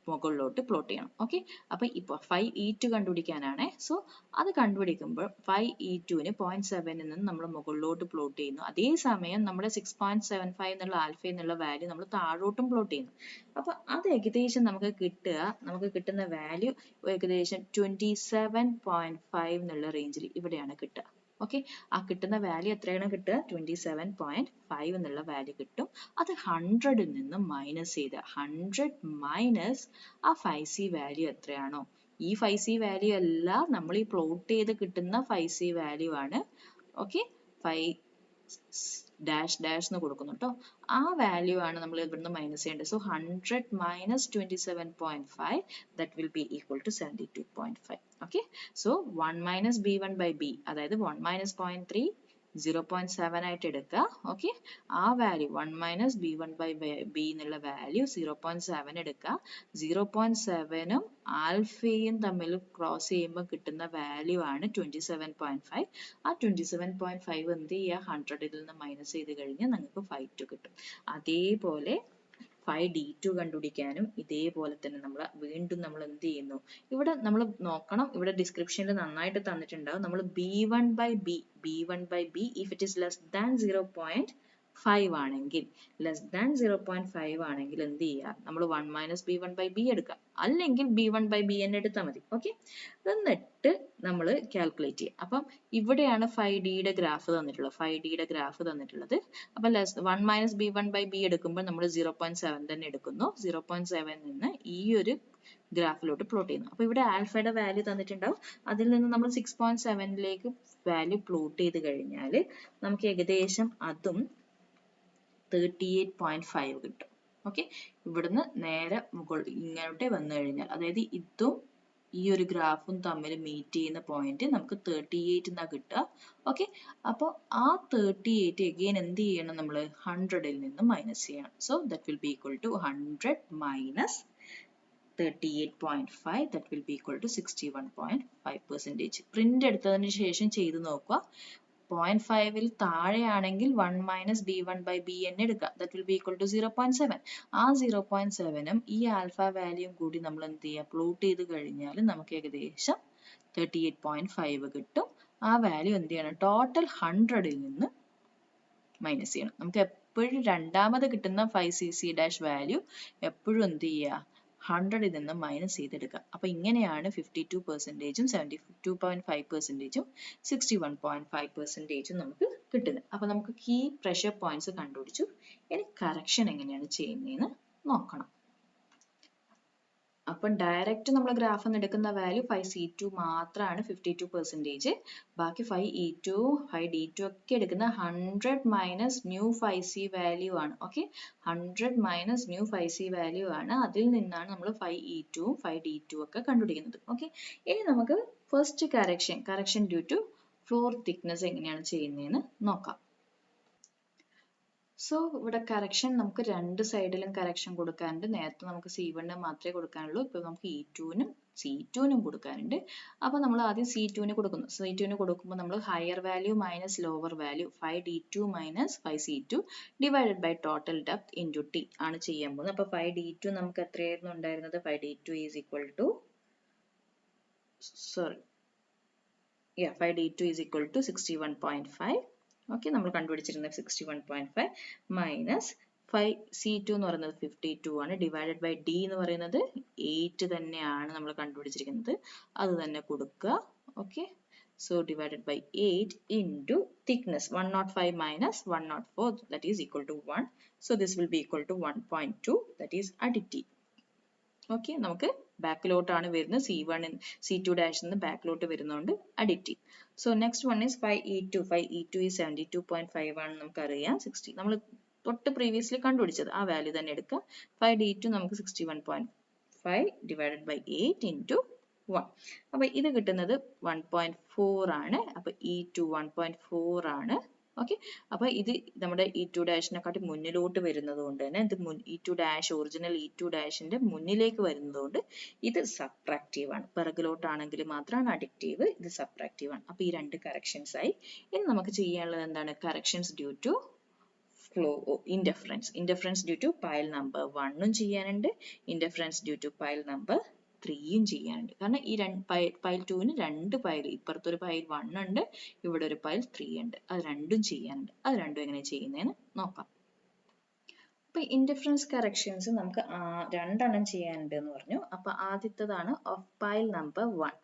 മുകളിലോട്ട് പ്ലോട്ട് ചെയ്യണം. ഓക്കെ, അപ്പൊ ഇപ്പൊ 5E2 കണ്ടുപിടിക്കാനാണ്. സോ അത് കണ്ടുപിടിക്കുമ്പോൾ 5E2ന് 0.7ൽ നിന്ന് നമ്മൾ മുകളിലോട്ട് പ്ലോട്ട് ചെയ്യുന്നു. അതേസമയം നമ്മുടെ 6.75 എന്നുള്ള ആൽഫ എന്നുള്ള വാല്യൂ നമ്മൾ താഴോട്ടും പ്ലോട്ട് ചെയ്യുന്നു. അപ്പൊ അത് ഏകദേശം നമുക്ക് കിട്ടുന്ന വാല്യൂ ഏകദേശം 27.5 എന്നുള്ള റേഞ്ചിൽ ഇവിടെയാണ് കിട്ടുക. ഓക്കെ, ആ കിട്ടുന്ന വാല്യൂ എത്രയാണ് കിട്ടുക, 27.5 എന്നുള്ള വാല്യൂ കിട്ടും. അത് 100ൽ നിന്ന് മൈനസ് ചെയ്ത് 100 മൈനസ് ആ 5C വാല്യൂ എത്രയാണോ, ഈ 5C വാല്യൂ അല്ല, നമ്മൾ ഈ പ്ലോട്ട് ചെയ്ത് കിട്ടുന്ന 5C വാല്യൂ ആണ്. ഓക്കെ, 5 ഡാഷ് ഡാഷ് എന്ന് കൊടുക്കുന്നു കേട്ടോ, ആ വാല്യൂ ആണ് നമ്മൾ ഇവിടുന്ന് മൈനസ് ചെയ്യേണ്ടത്. So 100 minus 27.5 that will be equal to 72.5. Okay, so 1 minus B1/B അതായത് 1 മൈനസ് 0.3 0.7 ആയിട്ട് എടുക്കുക. ഓക്കെ, ആ വാല്യൂ 1 മൈനസ് B1/B എന്നുള്ള വാല്യൂ 0.7 എടുക്കുക. 0.7ഉം ആൽഫയും തമ്മിൽ ക്രോസ് ചെയ്യുമ്പോൾ കിട്ടുന്ന വാല്യൂ ആണ് 27.5. ആ 27.5 എന്ത് ചെയ്യുക, 100ൽ നിന്ന് മൈനസ് ചെയ്ത് കഴിഞ്ഞാൽ നിങ്ങൾക്ക് 5.2 കിട്ടും. അതേപോലെ 5D2 കണ്ടുപിടിക്കാനും ഇതേപോലെ തന്നെ നമ്മൾ വീണ്ടും നമ്മൾ എന്ത് ചെയ്യുന്നു, ഇവിടെ നമ്മൾ നോക്കണം, ഇവിടെ ഡിസ്ക്രിപ്ഷനിൽ നന്നായിട്ട് തന്നിട്ടുണ്ടാവും. നമ്മൾ B1/B if it is less than 0.5 ആണെങ്കിൽ, ലെസ് ദാൻ 0.5 ആണെങ്കിൽ എന്ത് ചെയ്യുക, നമ്മൾ 1 മൈനസ് B1/B എടുക്കുക, അല്ലെങ്കിൽ B1/B തന്നെ എടുത്താൽ മതി. ഓക്കെ, എന്നിട്ട് നമ്മൾ കാൽക്കുലേറ്റ് ചെയ്യുക. അപ്പം ഇവിടെയാണ് 5Dയുടെ ഗ്രാഫ് തന്നിട്ടുള്ളത്. അപ്പൊ 1 മൈനസ് B1/B എടുക്കുമ്പോൾ നമ്മൾ 0.7 തന്നെ എടുക്കുന്നു. 0.7 നിന്ന് ഈ ഒരു ഗ്രാഫിലോട്ട് പ്ലോട്ട് ചെയ്യുന്നു. അപ്പൊ ഇവിടെ ആൽഫയുടെ വാല്യൂ തന്നിട്ടുണ്ടാവും, അതിൽ നിന്ന് നമ്മൾ 6.7ലേക്ക് വാല്യൂ പ്ലോട്ട് ചെയ്ത് കഴിഞ്ഞാൽ നമുക്ക് ഏകദേശം അതും 38.5 കിട്ടും. ഓക്കെ, ഇവിടുന്ന് നേരെ ഇങ്ങോട്ട് വന്നു കഴിഞ്ഞാൽ, അതായത് ഇതും ഈ ഒരു ഗ്രാഫും തമ്മിൽ മീറ്റ് ചെയ്യുന്ന പോയിന്റ് നമുക്ക് 38 എന്നാ കിട്ടുക. ഓക്കെ, അപ്പോൾ ആ 38 അഗെയിൻ എന്ത് ചെയ്യണം, നമ്മൾ 100ൽ നിന്ന് മൈനസ് ചെയ്യണം. So that will be equal to 100 minus 38.5 that will be equal to 61.5%. Print എടുത്തതിന് ശേഷം ചെയ്ത് നോക്കുക. 0.5ൽ താഴെയാണെങ്കിൽ 1 മൈനസ് B1/B തന്നെ എടുക്കുക. that will be equal to 0.7. ആ 0.7ഉം ഈ ആൽഫ വാല്യൂയും കൂടി നമ്മൾ എന്ത് ചെയ്യുക, പ്ലോട്ട് ചെയ്ത് കഴിഞ്ഞാൽ നമുക്ക് ഏകദേശം 38.5 കിട്ടും. ആ വാല്യൂ എന്ത് ചെയ്യണം, ടോട്ടൽ 100ൽ നിന്ന് മൈനസ് ചെയ്യണം. നമുക്ക് എപ്പോഴും രണ്ടാമത് കിട്ടുന്ന 5cc ഡാഷ് വാല്യൂ എപ്പോഴും എന്ത് ചെയ്യുക, 100ൽ നിന്ന് മൈനസ് ചെയ്തെടുക്കുക. അപ്പൊ ഇങ്ങനെയാണ് 52%ഉം 72.5%ഉം 61.5%ഉം നമുക്ക് കിട്ടുന്നത്. അപ്പൊ നമുക്ക് കീ പ്രഷർ പോയിന്റ്സ് കണ്ടുപിടിച്ചു. ഇനി കറക്ഷൻ എങ്ങനെയാണ് ചെയ്യുന്നതെന്ന് നോക്കണം. അപ്പം ഡയറക്റ്റ് നമ്മൾ ഗ്രാഫിൽ നിന്ന് എടുക്കുന്ന വാല്യൂ 5C2 മാത്രമാണ് 52%. ബാക്കി 5E2 5D2 ഒക്കെ എടുക്കുന്ന 100 മൈനസ് ന്യൂ 5C വാല്യൂ ആണ്. Okay, 100 minus new 5C value ആണ്. അതിൽ നിന്നാണ് നമ്മൾ 5E2ഉം 5D2 ഒക്കെ കണ്ടുപിടിക്കുന്നത്. ഓക്കെ, ഇനി നമുക്ക് first correction due to floor thickness എങ്ങനെയാണ് ചെയ്യുന്നതെന്ന് നോക്കാം. സോ ഇവിടെ കറക്ഷൻ നമുക്ക് രണ്ട് സൈഡിലും കറക്ഷൻ കൊടുക്കാനുണ്ട്. നേരത്തെ നമുക്ക് C1 മാത്രമേ കൊടുക്കാനുള്ളൂ, ഇപ്പോൾ നമുക്ക് E2നും C2നും കൊടുക്കാനുണ്ട്. അപ്പോൾ നമ്മൾ ആദ്യം C2ന് കൊടുക്കുന്നു. C2ന് കൊടുക്കുമ്പോൾ നമ്മൾ higher value minus lower value 5d2 minus 5c2 divided by total depth into T ആണ് ചെയ്യാൻ പോകുന്നത്. അപ്പോൾ 5d2 നമുക്ക് എത്രയായിരുന്നു ഉണ്ടായിരുന്നത്? 5d2 is equal to 5d2 is equal to 61.5. Okay, നമ്മൾ കണ്ടുപിടിച്ചിരുന്നത് 61.5 മൈനസ് 5c2 എന്ന് പറയുന്നത് 52 ആണ്, ഡിവൈഡഡ് ബൈ d എന്ന് പറയുന്നത് 8 തന്നെയാണ് നമ്മൾ കണ്ടുപിടിച്ചിരിക്കുന്നത്, അത് തന്നെ കൊടുക്കുക. Okay, so divided by 8 into thickness 105 minus 104 that is equal to 1. So this will be equal to 1.2, that is additive. Okay, നമുക്ക് ബാക്കിലോട്ടാണ് വരുന്നത്, C2 ഡാഷിൽ നിന്ന് ബാക്കിലോട്ട് വരുന്നതുകൊണ്ട് addictive. So next one is 5e2 is 72.5 ആണ് നമുക്കറിയാം. 60 നമ്മൾ തൊട്ട് പ്രീവിയസ്ലി കണ്ടുപിടിച്ചത് ആ വാല്യൂ തന്നെ എടുക്കുക. 5d2 നമുക്ക് 61.5 ഡിവൈഡഡ് ബൈ 8 ഇൻറ്റു 1. അപ്പോൾ ഇത് കിട്ടുന്നത് 1.4 ആണ്. അപ്പോൾ E2 1.4 ആണ്. ഓക്കെ, അപ്പോൾ ഇത് നമ്മുടെ E2 ഡാഷിനെക്കാട്ടി മുന്നിലോട്ട് വരുന്നത് കൊണ്ട് തന്നെ ഇത് E2 ഡാഷ് ഒറിജിനൽ E2 ഡാഷിന്റെ മുന്നിലേക്ക് വരുന്നതുകൊണ്ട് ഇത് സബ്ട്രാക്റ്റീവ് ആണ്. പിറകിലോട്ടാണെങ്കിൽ മാത്രമാണ് അഡിക്റ്റീവ്, ഇത് സബ്ട്രാക്റ്റീവ് ആണ്. അപ്പോൾ ഈ രണ്ട് കറക്ഷൻസ് ആയി. ഇനി നമുക്ക് ചെയ്യാനുള്ളത് എന്താണ്? Corrections due to indifference due to pile number 1 ചെയ്യാനുണ്ട്, indifference due to pile number 3 ചെയ്യാനുണ്ട്. കാരണം ഈ പൈൽ 2ന് രണ്ട് പൈൽ, ഇപ്പുറത്തൊരു പൈൽ 1 ഉണ്ട്, ഇവിടെ ഒരു പൈൽ 3 ഉണ്ട്, അത് രണ്ടും ചെയ്യാനുണ്ട്. അത് രണ്ടും എങ്ങനെ ചെയ്യുന്നതെന്ന് നോക്കാം. അപ്പൊ ഇൻഡിഫറൻസ് കറക്ഷൻസ് നമുക്ക് രണ്ടെണ്ണം ചെയ്യാനുണ്ട് എന്ന് പറഞ്ഞു. അപ്പൊ ആദ്യത്തേതാണ് ഓഫ് പൈൽ നമ്പർ 1.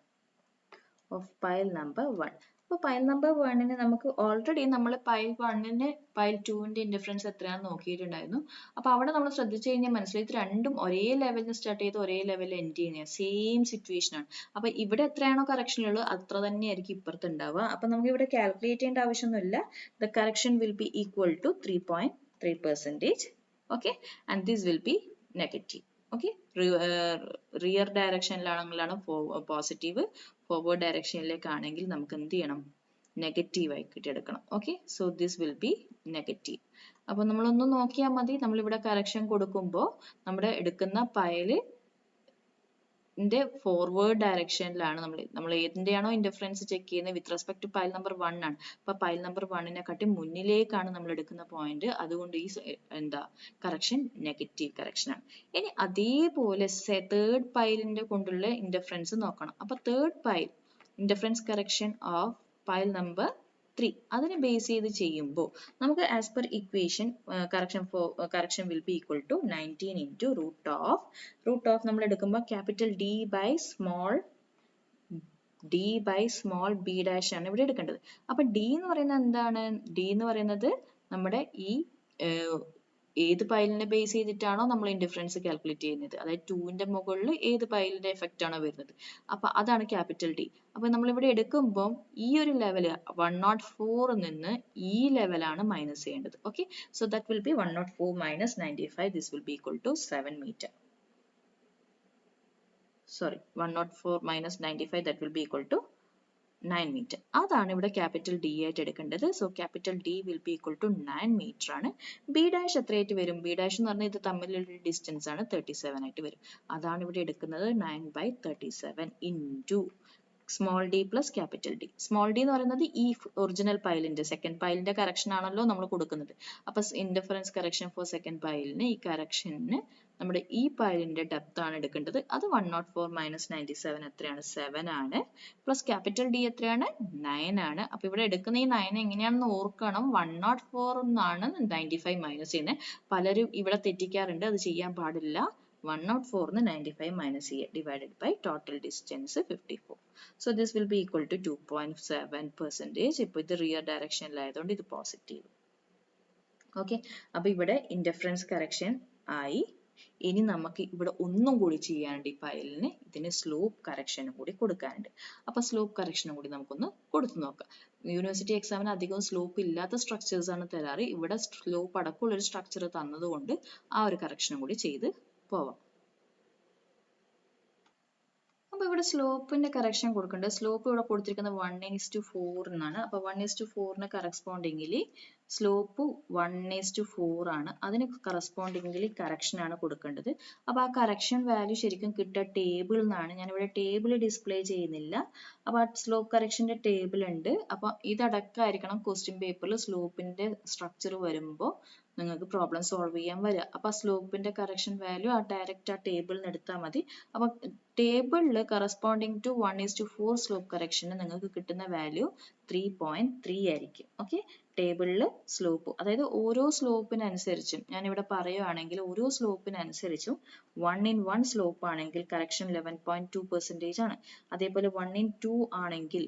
അപ്പോൾ പൈൽ നമ്പർ 1ന് നമുക്ക് ഓൾറെഡി നമ്മൾ പൈൽ 1ന് പൈൽ 2ന്റെ ഇൻഡിഫറൻസ് എത്രയാണെന്ന് നോക്കിയിട്ടുണ്ടായിരുന്നു. അപ്പോൾ അവിടെ നമ്മൾ ശ്രദ്ധിച്ചു കഴിഞ്ഞാൽ മനസ്സിലായി ഇത് രണ്ടും ഒരേ ലെവലിൽ സ്റ്റാർട്ട് ചെയ്ത് ഒരേ ലെവലിൽ എൻഡ് ചെയ്യുന്നത് സെയിം സിറ്റുവേഷൻ ആണ്. അപ്പോൾ ഇവിടെ എത്രയാണോ കറക്ഷൻ ഉള്ളത് അത്ര തന്നെയായിരിക്കും ഇപ്പുറത്ത് ഉണ്ടാവുക. അപ്പോൾ നമുക്ക് ഇവിടെ കാൽക്കുലേറ്റ് ചെയ്യേണ്ട ആവശ്യമൊന്നുമില്ല. The correction will be equal to 3.3%. Okay, and this will be negative. Okay, rear ഡയറക്ഷനിലാണെങ്കിലാണ് പോസിറ്റീവ്, ഫോർവേഡ് ഡയറക്ഷനിലേക്കാണെങ്കിൽ നമുക്ക് എന്ത് ചെയ്യണം? നെഗറ്റീവ് ആയി കിട്ടിയെടുക്കണം. Okay, so this will be negative. അപ്പോൾ നമ്മളൊന്ന് നോക്കിയാൽ മതി, നമ്മളിവിടെ കറക്ഷൻ കൊടുക്കുമ്പോൾ നമ്മുടെ എടുക്കുന്ന പൈല് ഫോർവേഡ് ഡയറക്ഷനിലാണ് നമ്മൾ ഏതിന്റെയാണോ ഇൻഡിഫറൻസ് ചെക്ക് ചെയ്യുന്നത് with respect to pile number 1 ആണ്. അപ്പൊ പൈൽ നമ്പർ 1നെക്കാട്ടി മുന്നിലേക്കാണ് നമ്മൾ എടുക്കുന്ന പോയിന്റ്, അതുകൊണ്ട് ഈ കറക്ഷൻ നെഗറ്റീവ് കറക്ഷൻ ആണ്. ഇനി അതേപോലെ തേർഡ് പൈലിന്റെ കൊണ്ടുള്ള ഇൻഡിഫറൻസ് നോക്കണം. അപ്പൊ third pile indifference correction of pile number 3 അതിനെ ബേസ് ചെയ്ത് ചെയ്യുമ്പോൾ നമുക്ക് as per equation correction will be equal to 19 into root of നമ്മൾ എടുക്കുമ്പോൾ capital D by small b dash ആണ് ഇവിടെ എടുക്കേണ്ടത്. അപ്പൊ D എന്ന് പറയുന്നത് എന്താണ്? D എന്ന് പറയുന്നത് നമ്മുടെ ഈ ഏത് പൈലിനെ ബേസ് ചെയ്തിട്ടാണോ നമ്മൾ ഇൻഡിഫറൻസ് കാൽക്കുലേറ്റ് ചെയ്യുന്നത്, അതായത് 2ന്റെ മുകളിൽ ഏത് പൈലിന്റെ എഫക്റ്റ് ആണോ വരുന്നത്, അപ്പൊ അതാണ് ക്യാപിറ്റൽ D. അപ്പൊ നമ്മൾ ഇവിടെ എടുക്കുമ്പോൾ ഈ ഒരു ലെവല് 104 നിന്ന് ഈ ലെവലാണ് മൈനസ് ചെയ്യേണ്ടത്. Okay, so that will be 104 minus 95. This will be equal to 7 metre. 104 minus 95 that will be equal to 9 meter. അതാണ് ഇവിടെ ക്യാപിറ്റൽ D ആയിട്ട് എടുക്കേണ്ടത്. So capital D will be equal to 9 meter ആണ്. B dash എത്രയായിട്ട് വരും? B dash എന്ന് പറഞ്ഞാൽ ഇത് തമ്മിലുള്ള ഡിസ്റ്റൻസ് ആണ്, 37 ആയിട്ട് വരും. അതാണ് ഇവിടെ എടുക്കുന്നത് 9/37 into small d plus capital D. Small d എന്ന് പറയുന്നത് ഈ ഒറിജിനൽ പൈലിന്റെ സെക്കൻഡ് പൈലിന്റെ കറക്ഷൻ ആണല്ലോ നമ്മൾ കൊടുക്കുന്നത്. അപ്പൊ ഇൻഡിഫറൻസ് കറക്ഷൻ ഫോർ സെക്കൻഡ് പൈലിന് ഈ കറക്ഷന് നമ്മുടെ ഈ പൈലിന്റെ ഡെപ്ത് ആണ് എടുക്കേണ്ടത്. അത് 104 മൈനസ് 97 എത്രയാണ്? 7 ആണ്. പ്ലസ് ക്യാപിറ്റൽ D എത്രയാണ്? 9 ആണ്. അപ്പൊ ഇവിടെ എടുക്കുന്ന ഈ 9 എങ്ങനെയാണെന്ന് ഓർക്കണം. 104 എന്നാണ് 95 മൈനസ് ചെയ്യുന്നത്. പലരും ഇവിടെ തെറ്റിക്കാറുണ്ട്, അത് ചെയ്യാൻ പാടില്ല. 104 ന്ന് 95 മൈനസ് ചെയ്യുക, divided by total distance 54. So this will be equal to 2.7%. ഇപ്പോൾ ഇത് റിയർ ഡയറക്ഷനിലായതുകൊണ്ട് ഇത് പോസിറ്റീവ്. ഓക്കെ, അപ്പൊ ഇവിടെ ഇൻഡിഫറൻസ് കറക്ഷൻ ആയി. ഇനി നമുക്ക് ഇവിടെ ഒന്നും കൂടി ചെയ്യാനുണ്ട്. ഈ പൈലിന് ഇതിന് സ്ലോപ്പ് കറക്ഷനും കൂടി കൊടുക്കാനുണ്ട്. അപ്പൊ സ്ലോപ്പ് കറക്ഷനും കൂടി നമുക്കൊന്ന് കൊടുത്തു നോക്കാം. യൂണിവേഴ്സിറ്റി എക്സാമിന് അധികം സ്ലോപ്പ് ഇല്ലാത്ത സ്ട്രക്ചേഴ്സ് ആണ് തരാറ്. ഇവിടെ സ്ലോപ്പ് അടക്കമുള്ള ഒരു സ്ട്രക്ചർ തന്നതുകൊണ്ട് ആ ഒരു കറക്ഷനും കൂടി ചെയ്ത് പോവാം. അപ്പൊ ഇവിടെ സ്ലോപ്പിന്റെ കറക്ഷൻ കൊടുക്കേണ്ടത്, സ്ലോപ്പ് ഇവിടെ കൊടുത്തിരിക്കുന്നത് 1:4 എന്നാണ്. അപ്പൊ 1:4ന് കറസ്പോണ്ടിങ്ങിലി സ്ലോപ്പ് 1:4 ആണ്. അതിന് കറസ്പോണ്ടിംഗ്ലി കറക്ഷൻ ആണ് കൊടുക്കേണ്ടത്. അപ്പോൾ ആ കറക്ഷൻ വാല്യൂ ശരിക്കും കിട്ടുക ടേബിളിൽ നിന്നാണ്. ഞാനിവിടെ ടേബിൾ ഡിസ്പ്ലേ ചെയ്യുന്നില്ല. അപ്പോൾ ആ സ്ലോപ്പ് കറക്ഷൻ്റെ ടേബിൾ ഉണ്ട്. അപ്പോൾ ഇതടക്കമായിരിക്കണം ക്വസ്റ്റ്യൻ പേപ്പറിൽ സ്ലോപ്പിൻ്റെ സ്ട്രക്ചർ വരുമ്പോൾ നിങ്ങൾക്ക് പ്രോബ്ലം സോൾവ് ചെയ്യാൻ വരിക. അപ്പോൾ സ്ലോപ്പിൻ്റെ കറക്ഷൻ വാല്യൂ ഡയറക്റ്റ് ആ ടേബിളിൽ നിന്ന് എടുത്താൽ മതി. അപ്പോൾ ടേബിളിൽ കറസ്പോണ്ടിങ് ടു 1:4 സ്ലോപ്പ് കറക്ഷന് നിങ്ങൾക്ക് കിട്ടുന്ന വാല്യൂ 3.3 ആയിരിക്കും. ഓക്കെ, ടേബിളിൽ സ്ലോപ്പ്, അതായത് ഓരോ സ്ലോപ്പിനനുസരിച്ചും ഞാനിവിടെ പറയുകയാണെങ്കിൽ ഓരോ സ്ലോപ്പിനനുസരിച്ചും 1:1 സ്ലോപ്പ് ആണെങ്കിൽ കറക്ഷൻ 11.2% ആണ്. അതേപോലെ 1:2 ആണെങ്കിൽ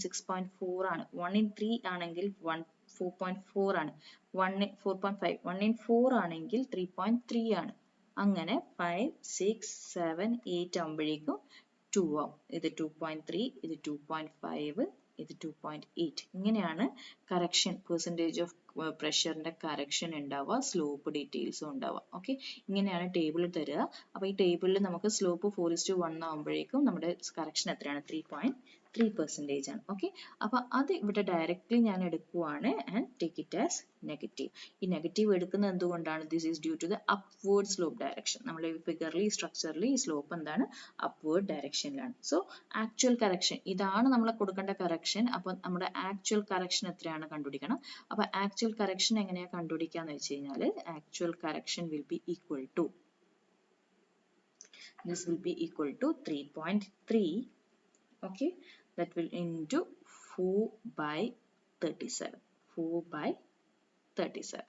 6.4 ആണ്. 1:3 ആണെങ്കിൽ 4.4 ആണ്. 4.5 1:4 ആണെങ്കിൽ 3.3 ആണ്. അങ്ങനെ 5, 6, 7, 8 ആകുമ്പോഴേക്കും 2 ആവും. ഇത് 2.3, ഇത് 2.5, ഇത് 2.8. ഇങ്ങനെയാണ് കറക്ഷൻ, പെർസെൻറ്റേജ് ഓഫ് പ്രഷറിന്റെ കറക്ഷൻ ഉണ്ടാവുക, സ്ലോപ്പ് ഡീറ്റെയിൽസും ഉണ്ടാവുക. ഓക്കെ, ഇങ്ങനെയാണ് ടേബിൾ തരിക. അപ്പോൾ ഈ ടേബിളിൽ നമുക്ക് സ്ലോപ്പ് 4:1 ആകുമ്പോഴേക്കും നമ്മുടെ കറക്ഷൻ എത്രയാണ്? 3.3% ആണ്. ഓക്കെ, അപ്പോൾ അത് ഇവിടെ ഡയറക്റ്റ്ലി ഞാൻ എടുക്കുവാണ് and take it as negative. ഈ നെഗറ്റീവ് എടുക്കുന്നത് എന്തുകൊണ്ടാണ്? This is due to the upward slope direction. നമ്മൾ ഈ ഫിഗറിൽ, സ്ട്രക്ചറിൽ ഈ സ്ലോപ്പ് എന്താണ്? അപ്വേർഡ് ഡയറക്ഷനിലാണ്. സോ ആക്ച്വൽ കറക്ഷൻ ഇതാണ് നമ്മൾ കൊടുക്കേണ്ട കറക്ഷൻ. അപ്പോൾ നമ്മുടെ ആക്ച്വൽ കറക്ഷൻ എത്രയാണ് കണ്ടുപിടിക്കണം. അപ്പോൾ ആക്ച്വൽ കറക്ഷൻ എങ്ങനെയാണ് കണ്ടുപിടിക്കാന്ന് വെച്ച് കഴിഞ്ഞാൽ actual correction will be equal to, this will be equal to 3.3, okay, that will into 4/37, 4/37.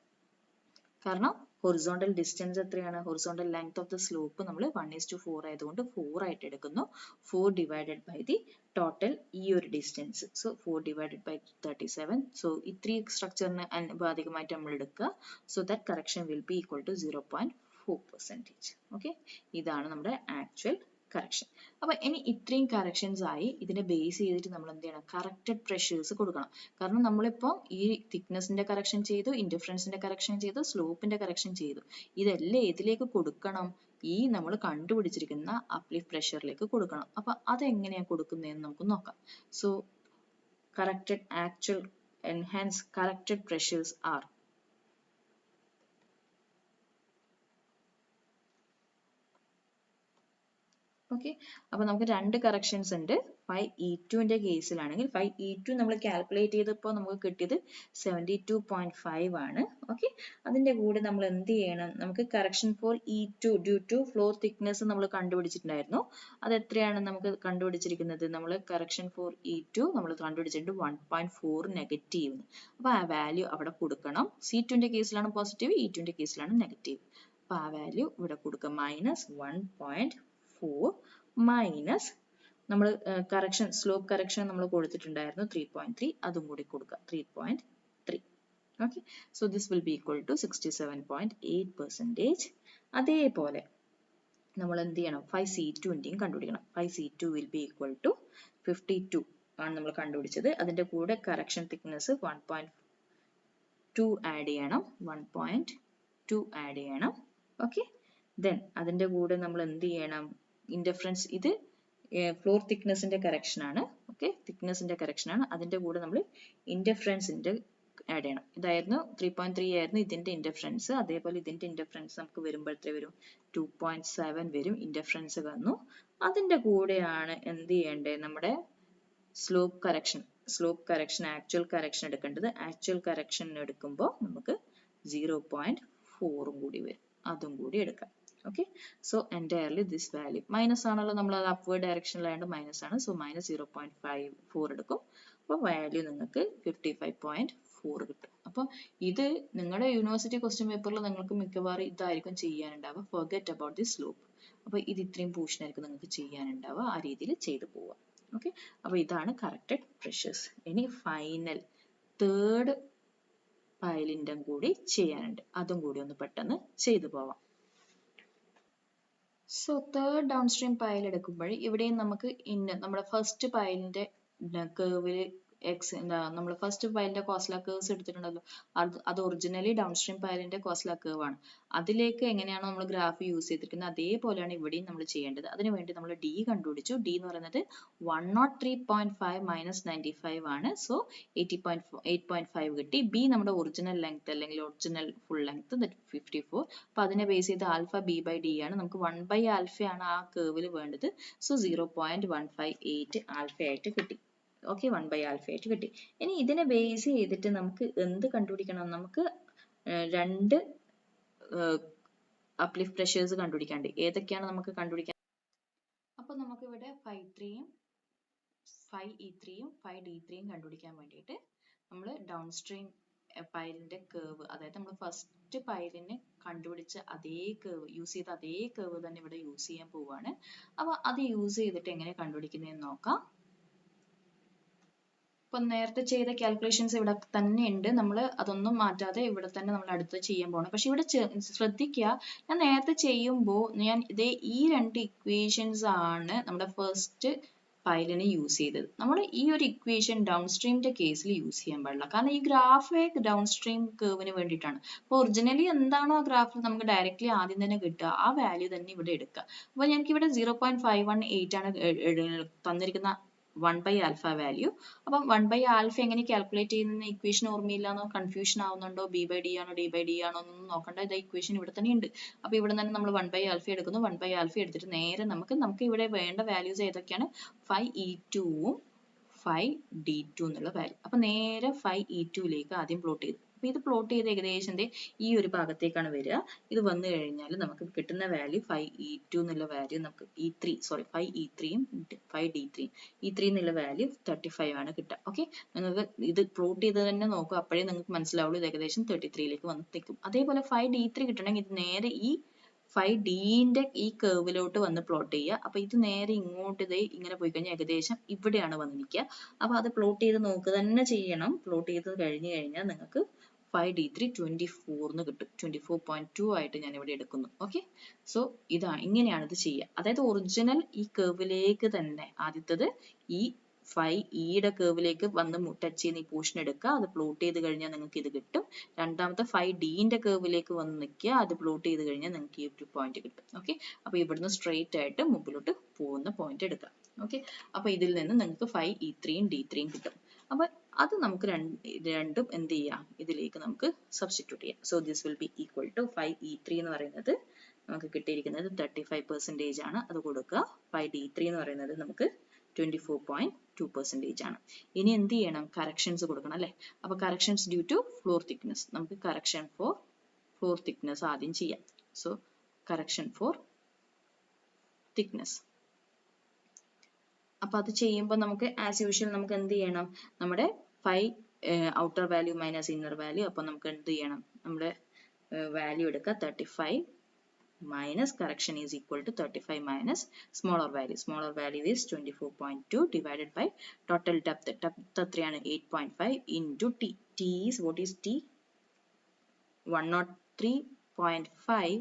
കാരണം ഹൊറിസോണ്ടൽ ഡിസ്റ്റൻസ് എത്രയാണ്? Horizontal length of the slope നമ്മൾ 1:4 ആയതുകൊണ്ട് 4 ആയിട്ട് എടുക്കുന്നു. 4 ഡിവൈഡഡ് ബൈ ദി ടോട്ടൽ ഈ ഒരു distance. So 4 divided by 37. So ഇത്രയും സ്ട്രക്ചറിന് ആനുപാതികമായിട്ട് നമ്മൾ എടുക്കുക. So that correction will be equal to 0.4%. Okay, ഇതാണ് നമ്മുടെ ആക്ച്വൽ കറക്ഷൻ. അപ്പൊ ഇനി ഇത്രയും കറക്ഷൻസ് ആയി, ഇതിനെ ബേസ് ചെയ്തിട്ട് നമ്മൾ എന്ത് ചെയ്യണം? കറക്റ്റഡ് പ്രഷേഴ്സ് കൊടുക്കണം. കാരണം നമ്മളിപ്പോൾ ഈ തിക്നെസിന്റെ കറക്ഷൻ ചെയ്തു, ഇൻഡിഫറൻസിന്റെ കറക്ഷൻ ചെയ്തു, സ്ലോപ്പിന്റെ കറക്ഷൻ ചെയ്തു. ഇതെല്ലാം ഏതിലേക്ക് കൊടുക്കണം? ഈ നമ്മൾ കണ്ടുപിടിച്ചിരിക്കുന്ന അപ്ലിഫ്റ്റ് പ്രഷറിലേക്ക് കൊടുക്കണം. അപ്പൊ അതെങ്ങനെയാണ് കൊടുക്കുന്നതെന്ന് നമുക്ക് നോക്കാം. So corrected actual and hence corrected pressures are, okay, അപ്പൊ നമുക്ക് രണ്ട് കറക്ഷൻസ് ഉണ്ട്. 5E2ന്റെ കേസിലാണെങ്കിൽ 5E2 നമ്മൾ കാൽക്കുലേറ്റ് ചെയ്തപ്പോൾ നമുക്ക് കിട്ടിയത് 72.5 ആണ്. ഓക്കെ, അതിന്റെ കൂടെ നമ്മൾ എന്ത് ചെയ്യണം? നമുക്ക് correction for E2 due to floor thickness നമ്മൾ കണ്ടുപിടിച്ചിട്ടുണ്ടായിരുന്നു. അത് എത്രയാണ് നമുക്ക് കണ്ടുപിടിച്ചിരിക്കുന്നത്? നമ്മൾ കറക്ഷൻ ഫോർ E2 നമ്മൾ കണ്ടുപിടിച്ചിട്ടുണ്ട് 1.4 നെഗറ്റീവ്. അപ്പൊ ആ വാല്യൂ അവിടെ കൊടുക്കണം. C2ന്റെ കേസിലാണ് പോസിറ്റീവ്, E2ന്റെ കേസിലാണ് നെഗറ്റീവ്. അപ്പൊ ആ വാല്യൂ ഇവിടെ കൊടുക്കുക. -1.4 മൈനസ് നമ്മൾ കറക്ഷൻ, സ്ലോപ്പ് കറക്ഷൻ നമ്മൾ കൊടുത്തിട്ടുണ്ടായിരുന്നു 3.3, അതും കൂടി കൊടുക്കുക 3.3. Okay, so this will be equal to 67.8%. അതേപോലെ നമ്മൾ എന്ത് ചെയ്യണം? 5C2ന്റെയും കണ്ടുപിടിക്കണം. 5C2 will be equal to 52 ആണ് നമ്മൾ കണ്ടുപിടിച്ചത്. അതിന്റെ കൂടെ കറക്ഷൻ തിക്നെസ് 1.2 ആഡ് ചെയ്യണം, 1.2 ആഡ് ചെയ്യണം. ഓക്കെ, ദെൻ അതിന്റെ കൂടെ നമ്മൾ എന്ത് ചെയ്യണം? ഇൻഡിഫറൻസ്, ഇത് ഫ്ലോർ തിക്നെസിന്റെ കറക്ഷൻ ആണ്. ഓക്കെ, തിക്നെസിന്റെ കറക്ഷൻ ആണ്. അതിന്റെ കൂടെ നമ്മൾ ഇൻഡിഫറൻസിന്റെ ആഡ് ചെയ്യണം. ഇതായിരുന്നു 3.3 ആയിരുന്നു ഇതിന്റെ ഇൻഡിഫറൻസ്. അതേപോലെ ഇതിന്റെ ഇൻഡിഫറൻസ് നമുക്ക് വരുമ്പോൾ എത്ര വരും? 2.7 വരും. ഇൻഡിഫറൻസ് വന്നു. അതിന്റെ കൂടെയാണ് എന്ത് ചെയ്യേണ്ടത്? നമ്മുടെ സ്ലോപ്പ് കറക്ഷൻ ആക്ച്വൽ കറക്ഷൻ എടുക്കേണ്ടത്. ആക്ച്വൽ കറക്ഷൻ എടുക്കുമ്പോൾ നമുക്ക് 0.4 കൂടി വരും. അതും കൂടി എടുക്കാം. Okay, so entirely this value minus ആണല്ലോ, നമ്മൾ അത് അപ്വേർഡ് ഡയറക്ഷനിലായതുകൊണ്ട് മൈനസ് ആണ്. സോ -0.54 എടുക്കും. അപ്പോൾ വാല്യൂ നിങ്ങൾക്ക് 55.4 കിട്ടും. അപ്പോൾ ഇത് നിങ്ങളുടെ യൂണിവേഴ്സിറ്റി ക്വസ്റ്റ്യൻ പേപ്പറിൽ നിങ്ങൾക്ക് മിക്കവാറും ഇതായിരിക്കും ചെയ്യാനുണ്ടാവുക. Forget about the slope. അപ്പോൾ ഇത് ഇത്രയും പോർഷൻ ആയിരിക്കും നിങ്ങൾക്ക് ചെയ്യാനുണ്ടാവുക. ആ രീതിയിൽ ചെയ്തു പോവുക. ഓക്കെ, അപ്പോൾ ഇതാണ് കറക്റ്റഡ് പ്രഷേഴ്സ്. ഇനി ഫൈനൽ തേർഡ് പൈലിൻ്റെ കൂടി ചെയ്യാനുണ്ട്. അതും കൂടി ഒന്ന് പെട്ടെന്ന് ചെയ്തു പോവാം. So third down stream pile എടുക്കുമ്പോൾ ഇവിടെയും നമുക്ക് നമ്മുടെ ഫസ്റ്റ് പൈലിന്റെ കേർവിൽ എക്സ് എന്താ നമ്മൾ ഫസ്റ്റ് പൈലിന്റെ കോസ്ല കേർവ്സ് എടുത്തിട്ടുണ്ടല്ലോ, അത് originally down stream പൈലിന്റെ Kosala curve ആണ്. അതിലേക്ക് എങ്ങനെയാണോ നമ്മൾ ഗ്രാഫ് യൂസ് ചെയ്തിരിക്കുന്നത് അതേപോലെയാണ് ഇവിടെയും നമ്മൾ ചെയ്യേണ്ടത്. അതിനുവേണ്ടി നമ്മൾ ഡി കണ്ടുപിടിച്ചു. ഡി എന്ന് പറയുന്നത് 103.5 മൈനസ് 95 ആണ്. സോ 8.5 കിട്ടി. ബി നമ്മുടെ ഒറിജിനൽ ലെങ്ത് അല്ലെങ്കിൽ ഒറിജിനൽ ഫുൾ ലെങ്ത് 54. അപ്പൊ അതിനെ ബേസ് ചെയ്ത് ആൽഫ ബി ബൈ ഡി ആണ്. നമുക്ക് 1 ആൽഫ ആണ് ആ കേർവിൽ വേണ്ടത്. സോ 0.158 ആൽഫ ആയിട്ട് കിട്ടി. ഓക്കെ, 1 ആൽഫ ആയിട്ട് കിട്ടി. ഇനി ഇതിനെ ബേസ് ചെയ്തിട്ട് നമുക്ക് എന്ത് കണ്ടുപിടിക്കണം? നമുക്ക് രണ്ട് അപ്ലിഫ്റ്റ് പ്രഷേഴ്സ് കണ്ടുപിടിക്കാണ്ട്. ഏതൊക്കെയാണ് നമുക്ക് കണ്ടുപിടിക്കാൻ? അപ്പൊ നമുക്ക് ഇവിടെ 5.3യും 5E3യും 5D3യും കണ്ടുപിടിക്കാൻ വേണ്ടിയിട്ട് നമ്മൾ ഡൗൺ സ്ട്രീം പൈലിന്റെ കേർവ്, അതായത് നമ്മൾ ഫസ്റ്റ് പൈലിന് കണ്ടുപിടിച്ച അതേ കേർവ് യൂസ് ചെയ്ത അതേ കേർവ് തന്നെ ഇവിടെ യൂസ് ചെയ്യാൻ പോവാണ്. അപ്പൊ അത് യൂസ് ചെയ്തിട്ട് എങ്ങനെ കണ്ടുപിടിക്കുന്നതെന്ന് നോക്കാം. ഇപ്പൊ നേരത്തെ ചെയ്ത കാൽക്കുലേഷൻസ് ഇവിടെ തന്നെ ഉണ്ട്. നമ്മൾ അതൊന്നും മാറ്റാതെ ഇവിടെ തന്നെ നമ്മൾ അടുത്ത് ചെയ്യാൻ പോകണം. പക്ഷെ ഇവിടെ ശ്രദ്ധിക്കുക, ഞാൻ നേരത്തെ ചെയ്യുമ്പോൾ ഞാൻ ഇതേ ഈ രണ്ട് ഇക്വേഷൻസ് ആണ് നമ്മുടെ ഫസ്റ്റ് പൈലിന് യൂസ് ചെയ്തത്. നമ്മൾ ഈ ഒരു ഇക്വേഷൻ ഡൗൺ സ്ട്രീമിന്റെ കേസിൽ യൂസ് ചെയ്യാൻ പാടില്ല. കാരണം ഈ ഗ്രാഫ് ഡൗൺ സ്ട്രീം കേർവിന് വേണ്ടിയിട്ടാണ്. അപ്പോൾ ഒറിജിനലി എന്താണോ ആ ഗ്രാഫിൽ നമുക്ക് ഡയറക്റ്റ്ലി ആദ്യം തന്നെ കിട്ടുക, ആ വാല്യൂ തന്നെ ഇവിടെ എടുക്കുക. അപ്പോൾ ഞങ്ങൾക്ക് ഇവിടെ 0.518 ആണ് തന്നിരിക്കുന്ന 1 ആൽഫ വാല്യൂ. അപ്പം 1 ആൽഫ എങ്ങനെ കാൽക്കുലേറ്റ് ചെയ്യുന്ന ഇക്വേഷൻ ഓർമ്മയില്ലാന്നോ, കൺഫ്യൂഷൻ ആവുന്നുണ്ടോ, ബി ബൈ ഡി ആണോ ഡി ബൈ ഡി ആണോ എന്നൊന്നും നോക്കണ്ട. ഇത് ഇക്വേഷൻ ഇവിടെ തന്നെ ഉണ്ട്. അപ്പൊ ഇവിടെ തന്നെ നമ്മൾ 1 ആൽഫ എടുക്കുന്നു. 1 ആൽഫ എടുത്തിട്ട് നേരെ നമുക്ക് ഇവിടെ വേണ്ട വാല്യൂസ് ഏതൊക്കെയാണ്? 5E2ഉം 5D2 എന്നുള്ള വാല്യൂ. അപ്പൊ നേരെ 5E2ലേക്ക് ആദ്യം പ്ലോട്ട് ചെയ്തു. അപ്പൊ ഇത് പ്ലോട്ട് ചെയ്ത് ഏകദേശം ഈ ഒരു ഭാഗത്തേക്കാണ് വരിക. ഇത് വന്നു കഴിഞ്ഞാൽ നമുക്ക് കിട്ടുന്ന വാല്യൂ 5E2 എന്നുള്ള വാല്യൂ നമുക്ക് 5E3യും 5D3യും E3 എന്നുള്ള വാല്യൂ 35 ആണ് കിട്ടുക. ഓക്കെ, നിങ്ങൾക്ക് ഇത് പ്ലോട്ട് ചെയ്ത് തന്നെ നോക്കുക, അപ്പോഴേ നിങ്ങൾക്ക് മനസ്സിലാവുള്ളൂ. ഇത് ഏകദേശം 33ലേക്ക് വന്ന് നിൽക്കും. അതേപോലെ 5D3 കിട്ടണമെങ്കിൽ ഇത് നേരെ ഈ 5Dന്റെ ഈ കേർവിലോട്ട് വന്ന് പ്ലോട്ട് ചെയ്യുക. അപ്പൊ ഇത് നേരെ ഇങ്ങോട്ട് ഇങ്ങനെ പോയി കഴിഞ്ഞാൽ ഏകദേശം ഇവിടെയാണ് വന്ന് നിൽക്കുക. അപ്പൊ അത് പ്ലോട്ട് ചെയ്ത് നോക്കുക തന്നെ ചെയ്യണം. പ്ലോട്ട് ചെയ്ത് കഴിഞ്ഞു കഴിഞ്ഞാൽ നിങ്ങൾക്ക് 5D3 24 കിട്ടും. 24.2 ആയിട്ട് ഞാൻ ഇവിടെ എടുക്കുന്നു. ഓക്കെ, സോ ഇങ്ങനെയാണ് ഇത് ചെയ്യുക. അതായത് ഒറിജിനൽ ഈ കേർവിലേക്ക് തന്നെ ആദ്യത്തത് ഈ 5E കേർവിലേക്ക് വന്ന് ടച്ച് ചെയ്യുന്ന ഈ പോർഷൻ എടുക്കുക. അത് പ്ലോട്ട് ചെയ്ത് കഴിഞ്ഞാൽ നിങ്ങൾക്ക് ഇത് കിട്ടും. രണ്ടാമത്തെ 5Dന്റെ കേർവിലേക്ക് വന്ന് നിൽക്കുക. അത് പ്ലോട്ട് ചെയ്ത് കഴിഞ്ഞാൽ നിങ്ങൾക്ക് ഈ ഒരു പോയിന്റ് കിട്ടും. ഓക്കെ, അപ്പൊ ഇവിടുന്ന് സ്ട്രെയിറ്റ് ആയിട്ട് മുമ്പിലോട്ട് പോകുന്ന പോയിന്റ് എടുക്കാം. ഓക്കെ, അപ്പൊ ഇതിൽ നിന്ന് നിങ്ങൾക്ക് 5E3യും D3യും കിട്ടും. അപ്പൊ അത് നമുക്ക് രണ്ടും എന്ത് ചെയ്യാം, ഇതിലേക്ക് നമുക്ക് സബ്സ്റ്റിറ്റ്യൂട്ട് ചെയ്യാം. So this will be equal to 5E3 എന്ന് പറയുന്നത് നമുക്ക് കിട്ടിയിരിക്കുന്നത് 35% ആണ്. അത് കൊടുക്കുക. 5D3 എന്ന് പറയുന്നത് നമുക്ക് 24.2% ആണ്. ഇനി എന്ത് ചെയ്യണം? കറക്ഷൻസ് കൊടുക്കണം അല്ലെ? അപ്പൊ corrections due to floor thickness. നമുക്ക് കറക്ഷൻ ഫോർ ഫ്ലോർ തിക്നെസ് ആദ്യം ചെയ്യാം. So correction for thickness. അപ്പൊ അത് ചെയ്യുമ്പോൾ നമുക്ക് ആസ് യൂഷ്വൽ നമുക്ക് എന്ത് ചെയ്യണം? നമ്മുടെ 5 outer value minus inner value. അപ്പൊ നമുക്ക് എന്ത് ചെയ്യണം? നമ്മുടെ വാല്യൂ എടുക്കുക. 35 minus correction is equal to 35 minus smaller value. Smaller value is 24.2 divided by total depth. Depth എത്രയാണ്? 8.5 into T. T is, what is T? 103.5.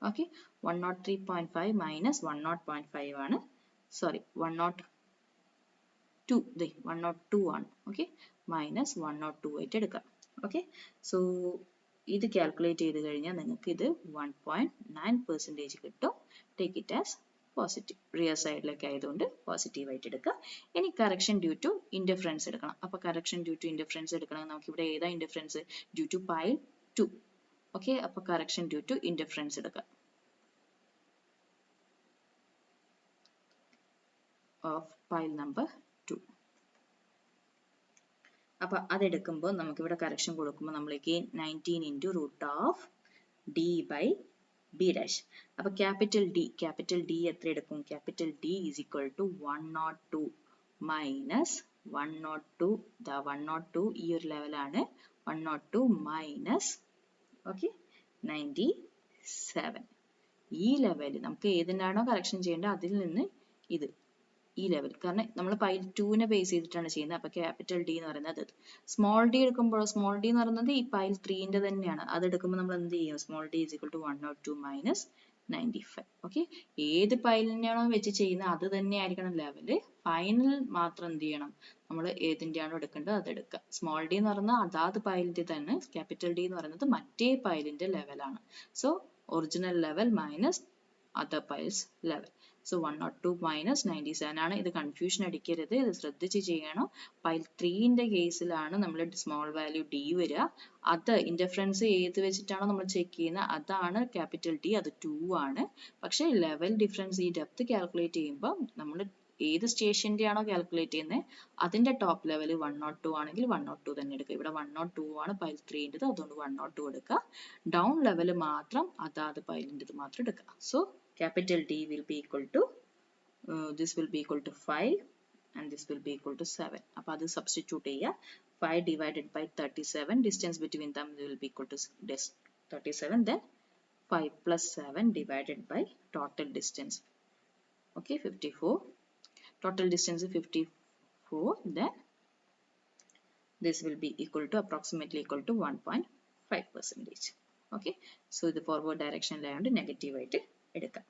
Okay, 103.5 minus 100.5 ആണ്. Sorry, 102. 102 ആണ്. Okay, minus 102 ആയിട്ട് എടുക്കാം. Okay, so ഇത് calculate ചെയ്ത് കഴിഞ്ഞാൽ നിങ്ങൾക്ക് ഇത് 1.9% കിട്ടും. Take it as positive. Rear സൈഡിലൊക്കെ ആയതുകൊണ്ട് പോസിറ്റീവ് ആയിട്ട് എടുക്കുക. ഇനി കറക്ഷൻ ഡ്യൂ ടു ഇൻഡിഫറൻസ് എടുക്കണം. അപ്പൊ കറക്ഷൻ ഡ്യൂ ടു ഇൻഡിഫറൻസ് എടുക്കണം. നമുക്ക് ഇവിടെ ഏതാ indifference? Due to pile 2. Okay, അപ്പൊ കറക്ഷൻ ഡ്യൂ ടു ഇൻഡിഫറൻസ് എടുക്കുക. Of pile number 2. അപ്പൊ അതെടുക്കുമ്പോൾ നമുക്ക് ഇവിടെ കറക്ഷൻ കൊടുക്കുമ്പോൾ നമ്മൾക്ക് 19 into root of d by b dash. അപ്പൊ ക്യാപിറ്റൽ D എത്ര എടുക്കും? Capital D is equal to 102 minus 102. 102 ഈ ഒരു ലെവലാണ്. 102 minus ഓക്കെ 97. ഈ ലെവൽ നമുക്ക് ഏതിനാണോ കറക്ഷൻ ചെയ്യേണ്ടത് അതിൽ നിന്ന് ഇത് ഈ ലെവൽ. കാരണം നമ്മൾ പൈൽ 2നെ ബേസ് ചെയ്തിട്ടാണ് ചെയ്യുന്നത്. അപ്പൊ ക്യാപിറ്റൽ D എന്ന് പറയുന്നത് സ്മോൾ d എടുക്കുമ്പോൾ സ്മോൾ d എന്ന് പറയുന്നത് ഈ പൈൽ 3ന്റെ തന്നെയാണ്. അത് എടുക്കുമ്പോൾ നമ്മൾ എന്ത് ചെയ്യും? Small d is equal to 102 minus 95. Okay, ഏത് പൈലിനെയാണോ വെച്ച് ചെയ്യുന്നത് അത് തന്നെ ആയിരിക്കണം ലെവല്. ഫൈനൽ മാത്രം എന്ത് ചെയ്യണം, നമ്മൾ ഏതിൻ്റെയാണോ എടുക്കേണ്ടത് അത് എടുക്കുക. സ്മോൾ ഡി എന്ന് പറയുന്നത് അതാത് പൈലിൻ്റെ തന്നെ, ക്യാപിറ്റൽ ഡി എന്ന് പറയുന്നത് മറ്റേ പൈലിൻ്റെ ലെവലാണ്. So original level minus other piles level. So 102 minus 97 ആണ്. ഇത് കൺഫ്യൂഷൻ അടിക്കരുത്, ഇത് ശ്രദ്ധിച്ച് ചെയ്യണം. പൈൽ 3ൻ്റെ കേസിലാണ് നമ്മൾ സ്മോൾ വാല്യൂ ഡി വരിക. അത് ഇൻ്റർഫറൻസ് ഏത് വെച്ചിട്ടാണോ നമ്മൾ ചെക്ക് ചെയ്യുന്നത് അതാണ് ക്യാപിറ്റൽ ഡി, അത് 2 ആണ്. പക്ഷേ ലെവൽ ഡിഫറൻസ് ഈ ഡെപ്ത് കാൽക്കുലേറ്റ് ചെയ്യുമ്പോൾ നമ്മൾ ഏത് സ്റ്റേഷൻ്റെ ആണോ കാൽക്കുലേറ്റ് ചെയ്യുന്നത് അതിൻ്റെ ടോപ്പ് ലെവൽ 102 ആണെങ്കിൽ 102 തന്നെ എടുക്കുക. ഇവിടെ 102 ആണ് പൈൽ 3ൻ്റെത്, അതുകൊണ്ട് 102 എടുക്കുക. ഡൗൺ ലെവൽ മാത്രം അതാത് പൈലിൻ്റെത് മാത്രം എടുക്കുക. So capital D will be equal to this will be equal to 5 and this will be equal to 7. അപ്പോൾ അത് substitute ചെയ്യുക. 5 divided by 37, distance between them will be equal to 37, then 5 plus 7 divided by total distance. Okay, 54. Total distance is 54, then this will be equal to approximately equal to 1.5%. Okay, so the forward direction ലായതുകൊണ്ട് negative ആയിട്ട് എടുക്കാം.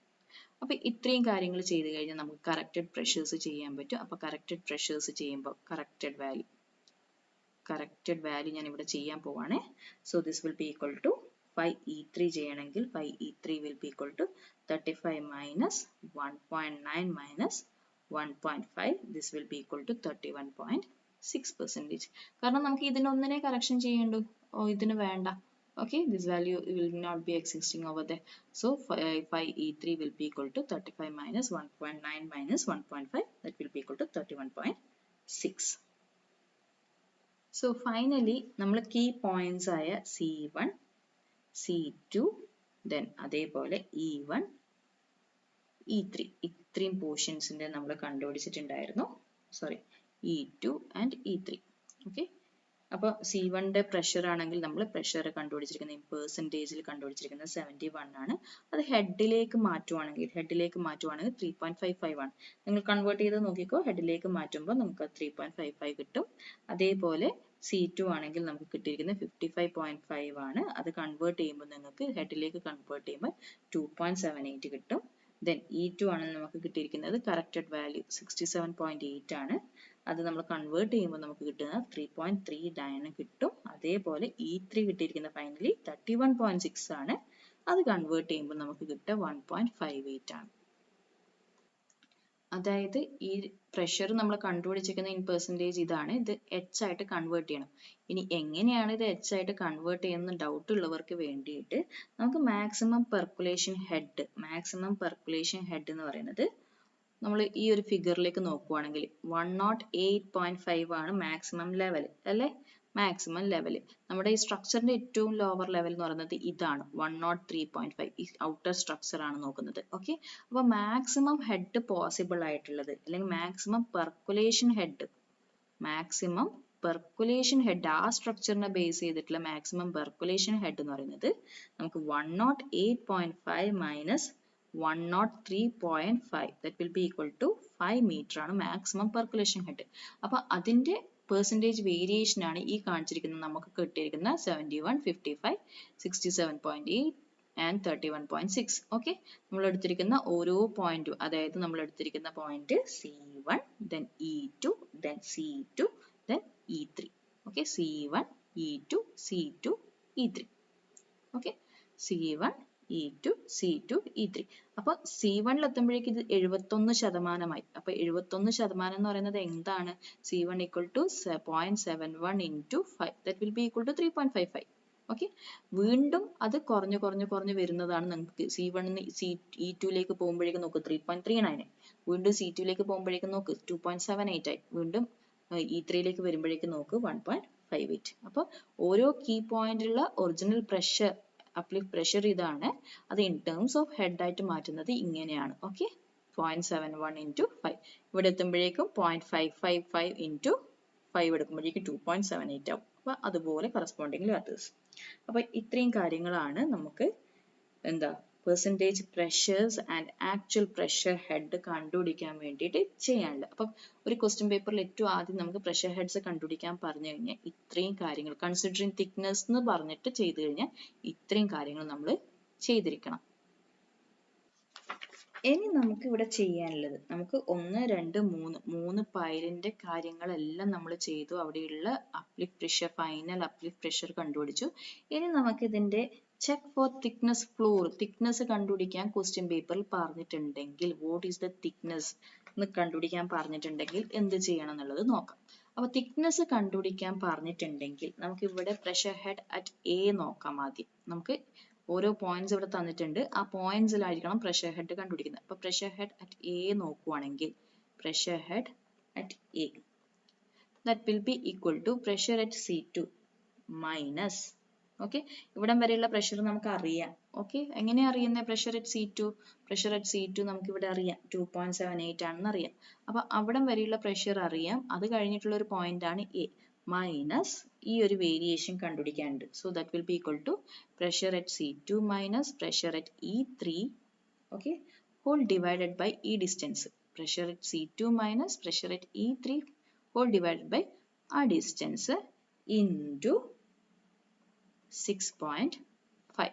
അപ്പോൾ ഇത്രയും കാര്യങ്ങൾ ചെയ്ത് കഴിഞ്ഞാൽ നമുക്ക് corrected pressures ചെയ്യാൻ പറ്റും. അപ്പോൾ കറക്റ്റഡ് പ്രഷേഴ്സ് ചെയ്യുമ്പോൾ കറക്റ്റഡ് വാല്യൂ ഞാൻ ഇവിടെ ചെയ്യാൻ പോവാണ്. So this will be equal to 5E3 ചെയ്യണമെങ്കിൽ 5E3 will be equal to 35 minus 1.9 minus 1.5. This will be equal to 31.6%. കാരണം നമുക്ക് ഇതിനൊന്നിനെ കറക്ഷൻ ചെയ്യേണ്ടു, ഇതിന് വേണ്ട. Okay, this value will not be existing over there. So 5E3 will be equal to 35 minus 1.9 minus 1.5. That will be equal to 31.6. So finally, നമ്മൾ key points ആയ C1, C2, then അതേപോലെ E1, E3 ഇത്രയും പോർഷൻസിന്റെ നമ്മൾ കണ്ടുപിടിച്ചിട്ടുണ്ടായിരുന്നു. Sorry, E2 and E3. Okay. അപ്പോൾ C1ൻ്റെ pressure ആണെങ്കിൽ നമ്മൾ pressure കണ്ടുപിടിച്ചിരിക്കുന്നത് പെർസെൻറ്റേജിൽ കണ്ടുപിടിച്ചിരിക്കുന്നത് 71 ആണ്. അത് ഹെഡിലേക്ക് മാറ്റുവാണെങ്കിൽ 3.55 ആണ്. നിങ്ങൾ കൺവേർട്ട് ചെയ്ത് നോക്കിക്കോ, ഹെഡിലേക്ക് മാറ്റുമ്പോൾ നമുക്ക് 3.55 കിട്ടും. അതേപോലെ C2 ആണെങ്കിൽ നമുക്ക് കിട്ടിയിരിക്കുന്നത് 55.5 ആണ്. അത് കൺവേർട്ട് ചെയ്യുമ്പോൾ നിങ്ങൾക്ക് ഹെഡിലേക്ക് കൺവേർട്ട് ചെയ്യുമ്പോൾ 2.78 കിട്ടും. ദെൻ E2 ആണ് നമുക്ക് കിട്ടിയിരിക്കുന്നത് കറക്റ്റഡ് വാല്യൂ 67.8 ആണ്. അത് നമ്മൾ കൺവേർട്ട് ചെയ്യുമ്പോൾ നമുക്ക് കിട്ടുന്നത് 3.39 കിട്ടും. അതേപോലെ E3 കിട്ടിയിരിക്കുന്ന ഫൈനലി 31.6 ആണ്. അത് കൺവേർട്ട് ചെയ്യുമ്പോൾ നമുക്ക് കിട്ടുക 1.58 ആണ്. അതായത് ഈ പ്രഷർ നമ്മൾ കണ്ടുപിടിച്ചിരിക്കുന്ന ഇൻ പെർസെൻറ്റേജ് ഇതാണ്. ഇത് H ആയിട്ട് കൺവേർട്ട് ചെയ്യണം. ഇനി എങ്ങനെയാണ് ഇത് H ആയിട്ട് കൺവേർട്ട് ചെയ്യുന്ന ഡൗട്ട് ഉള്ളവർക്ക് വേണ്ടിയിട്ട് നമുക്ക് മാക്സിമം പെർക്കുലേഷൻ ഹെഡ് എന്ന് പറയുന്നത് നമ്മൾ ഈ ഒരു ഫിഗറിലേക്ക് നോക്കുവാണെങ്കിൽ 108.5 ആണ് മാക്സിമം ലെവൽ അല്ലേ, മാക്സിമം ലെവൽ. നമ്മുടെ ഈ സ്ട്രക്ചറിന്റെ ഏറ്റവും ലോവർ ലെവൽ എന്ന് പറയുന്നത് ഇതാണ് 103.5. ഈ ഔട്ടർ സ്ട്രക്ചർ ആണ് നോക്കുന്നത്. ഓക്കെ, അപ്പോൾ മാക്സിമം ഹെഡ് പോസിബിൾ ആയിട്ടുള്ളത് അല്ലെങ്കിൽ മാക്സിമം പെർക്കുലേഷൻ ഹെഡ് ആ സ്ട്രക്ചറിനെ ബേസ് ചെയ്തിട്ടുള്ള മാക്സിമം പെർക്കുലേഷൻ ഹെഡ് എന്ന് പറയുന്നത് നമുക്ക് 108.5 minus 103.5 that will be equal to 5 meter ആണ് മാക്സിമം പെർക്കുലേഷൻ ഹെഡ്. അപ്പോൾ അതിന്റെ പെർസെൻറ്റേജ് വേരിയേഷൻ ആണ് ഈ കാണിച്ചിരിക്കുന്നത്. നമുക്ക് കിട്ടിയിരിക്കുന്ന 71, 55, 67.8 and 31.6. ഓക്കെ, നമ്മൾ എടുത്തിരിക്കുന്ന ഓരോ പോയിന്റും, അതായത് നമ്മൾ എടുത്തിരിക്കുന്ന point C1, then E2, then C2, then E3. Okay, C1, E2, C2, E3. Okay, C1, E2, C2, E3. അപ്പോൾ C1 എത്തുമ്പോഴേക്ക് ഇത് 71%. അപ്പോൾ 71% എന്ന് പറയുന്നത് എന്താണ്? C1 equal to 0.71 into 5. That will be equal to 3.55. Okay, വീണ്ടും അത് കുറഞ്ഞു വരുന്നതാണ്. നമുക്ക് C1 E2ലേക്ക് പോകുമ്പോഴേക്ക് നോക്ക് 3.39. വീണ്ടും C2ലേക്ക് പോകുമ്പോഴേക്ക് നോക്ക് 2.78 ആയി. വീണ്ടും E3ലേക്ക് വരുമ്പോഴേക്ക് നോക്ക് 1.58. അപ്പോൾ ഓരോ കീ പോയിന്റിലുള്ള ഒറിജിനൽ പ്രഷർ അപ്ലിഫ്റ്റ് പ്രഷർ ഇതാണ്. അത് ഇൻ ടേംസ് ഓഫ് ഹെഡ് ആയിട്ട് മാറ്റുന്നത് ഇങ്ങനെയാണ്. Okay, 0.71 into 5. ഇവിടെ എത്തുമ്പോഴേക്കും 0.555 into 5 എടുക്കുമ്പോഴേക്കും 2.78 ആവും. അപ്പോൾ അതുപോലെ കറസ്പോണ്ടിങ് വാല്യൂസ്. അപ്പോൾ ഇത്രയും കാര്യങ്ങളാണ് നമുക്ക് percentage pressures and actual pressure head കണ്ടുപിടിക്കാൻ വേണ്ടിയിട്ട് ചെയ്യാനുള്ളത്. അപ്പം ഒരു ക്വസ്റ്റ്യൻ പേപ്പറിൽ ഏറ്റവും ആദ്യം നമുക്ക് പ്രഷർ ഹെഡ്സ് കണ്ടുപിടിക്കാൻ പറഞ്ഞു കഴിഞ്ഞാൽ ഇത്രയും കാര്യങ്ങൾ കൺസിഡറിങ് തിക്നെസ് എന്ന് പറഞ്ഞിട്ട് ചെയ്തു കഴിഞ്ഞാൽ ഇത്രയും കാര്യങ്ങൾ നമ്മൾ ചെയ്തിരിക്കണം. ഇനി നമുക്ക് ഇവിടെ ചെയ്യാനുള്ളത് നമുക്ക് 1, 2, 3 പൈലിന്റെ കാര്യങ്ങളെല്ലാം നമ്മൾ ചെയ്തു. അവിടെയുള്ള uplift pressure, final uplift pressure കണ്ടുപിടിച്ചു. ഇനി നമുക്ക് ഇതിന്റെ check for thickness floor, thickness കണ്ടുപിടിക്കാൻ ക്വസ്റ്റ്യൻ പേപ്പറിൽ പറഞ്ഞിട്ടുണ്ടെങ്കിൽ വാട്ട് ഈസ് ദ തിക്നെസ് എന്ന് കണ്ടുപിടിക്കാൻ പറഞ്ഞിട്ടുണ്ടെങ്കിൽ എന്ത് ചെയ്യണം എന്നുള്ളത് നോക്കാം. അപ്പൊ തിക്നെസ് കണ്ടുപിടിക്കാൻ പറഞ്ഞിട്ടുണ്ടെങ്കിൽ നമുക്ക് ഇവിടെ പ്രഷർ ഹെഡ് അറ്റ് എ നോക്കാം. ആദ്യം നമുക്ക് ഓരോ പോയിന്റ്സ് ഇവിടെ തന്നിട്ടുണ്ട്. ആ പോയിന്റ്സിലായിരിക്കണം പ്രഷർ ഹെഡ് കണ്ടുപിടിക്കുന്നത്. അപ്പൊ പ്രഷർ ഹെഡ് അറ്റ് എ നോക്കുവാണെങ്കിൽ pressure head at A that will be equal to pressure at C2 minus, okay, ഇവിടം വരെയുള്ള പ്രഷർ നമുക്ക് അറിയാം. ഓക്കെ, എങ്ങനെയാ അറിയുന്നത് pressure at C2? Pressure at C2 നമുക്ക് ഇവിടെ അറിയാം 2.78 ആണെന്ന് അറിയാം. അപ്പൊ അവിടം വരെയുള്ള പ്രഷർ അറിയാം. അത് കഴിഞ്ഞിട്ടുള്ള ഒരു പോയിന്റ് ആണ് എ മൈനസ് ഈ ഒരു വേരിയേഷൻ കണ്ടുപിടിക്കാനുണ്ട്. So that will be equal to pressure at C2 minus pressure at E3, okay, whole divided by ഈ distance. Pressure at C2 minus pressure at E3 whole divided by ആ distance into 6.5.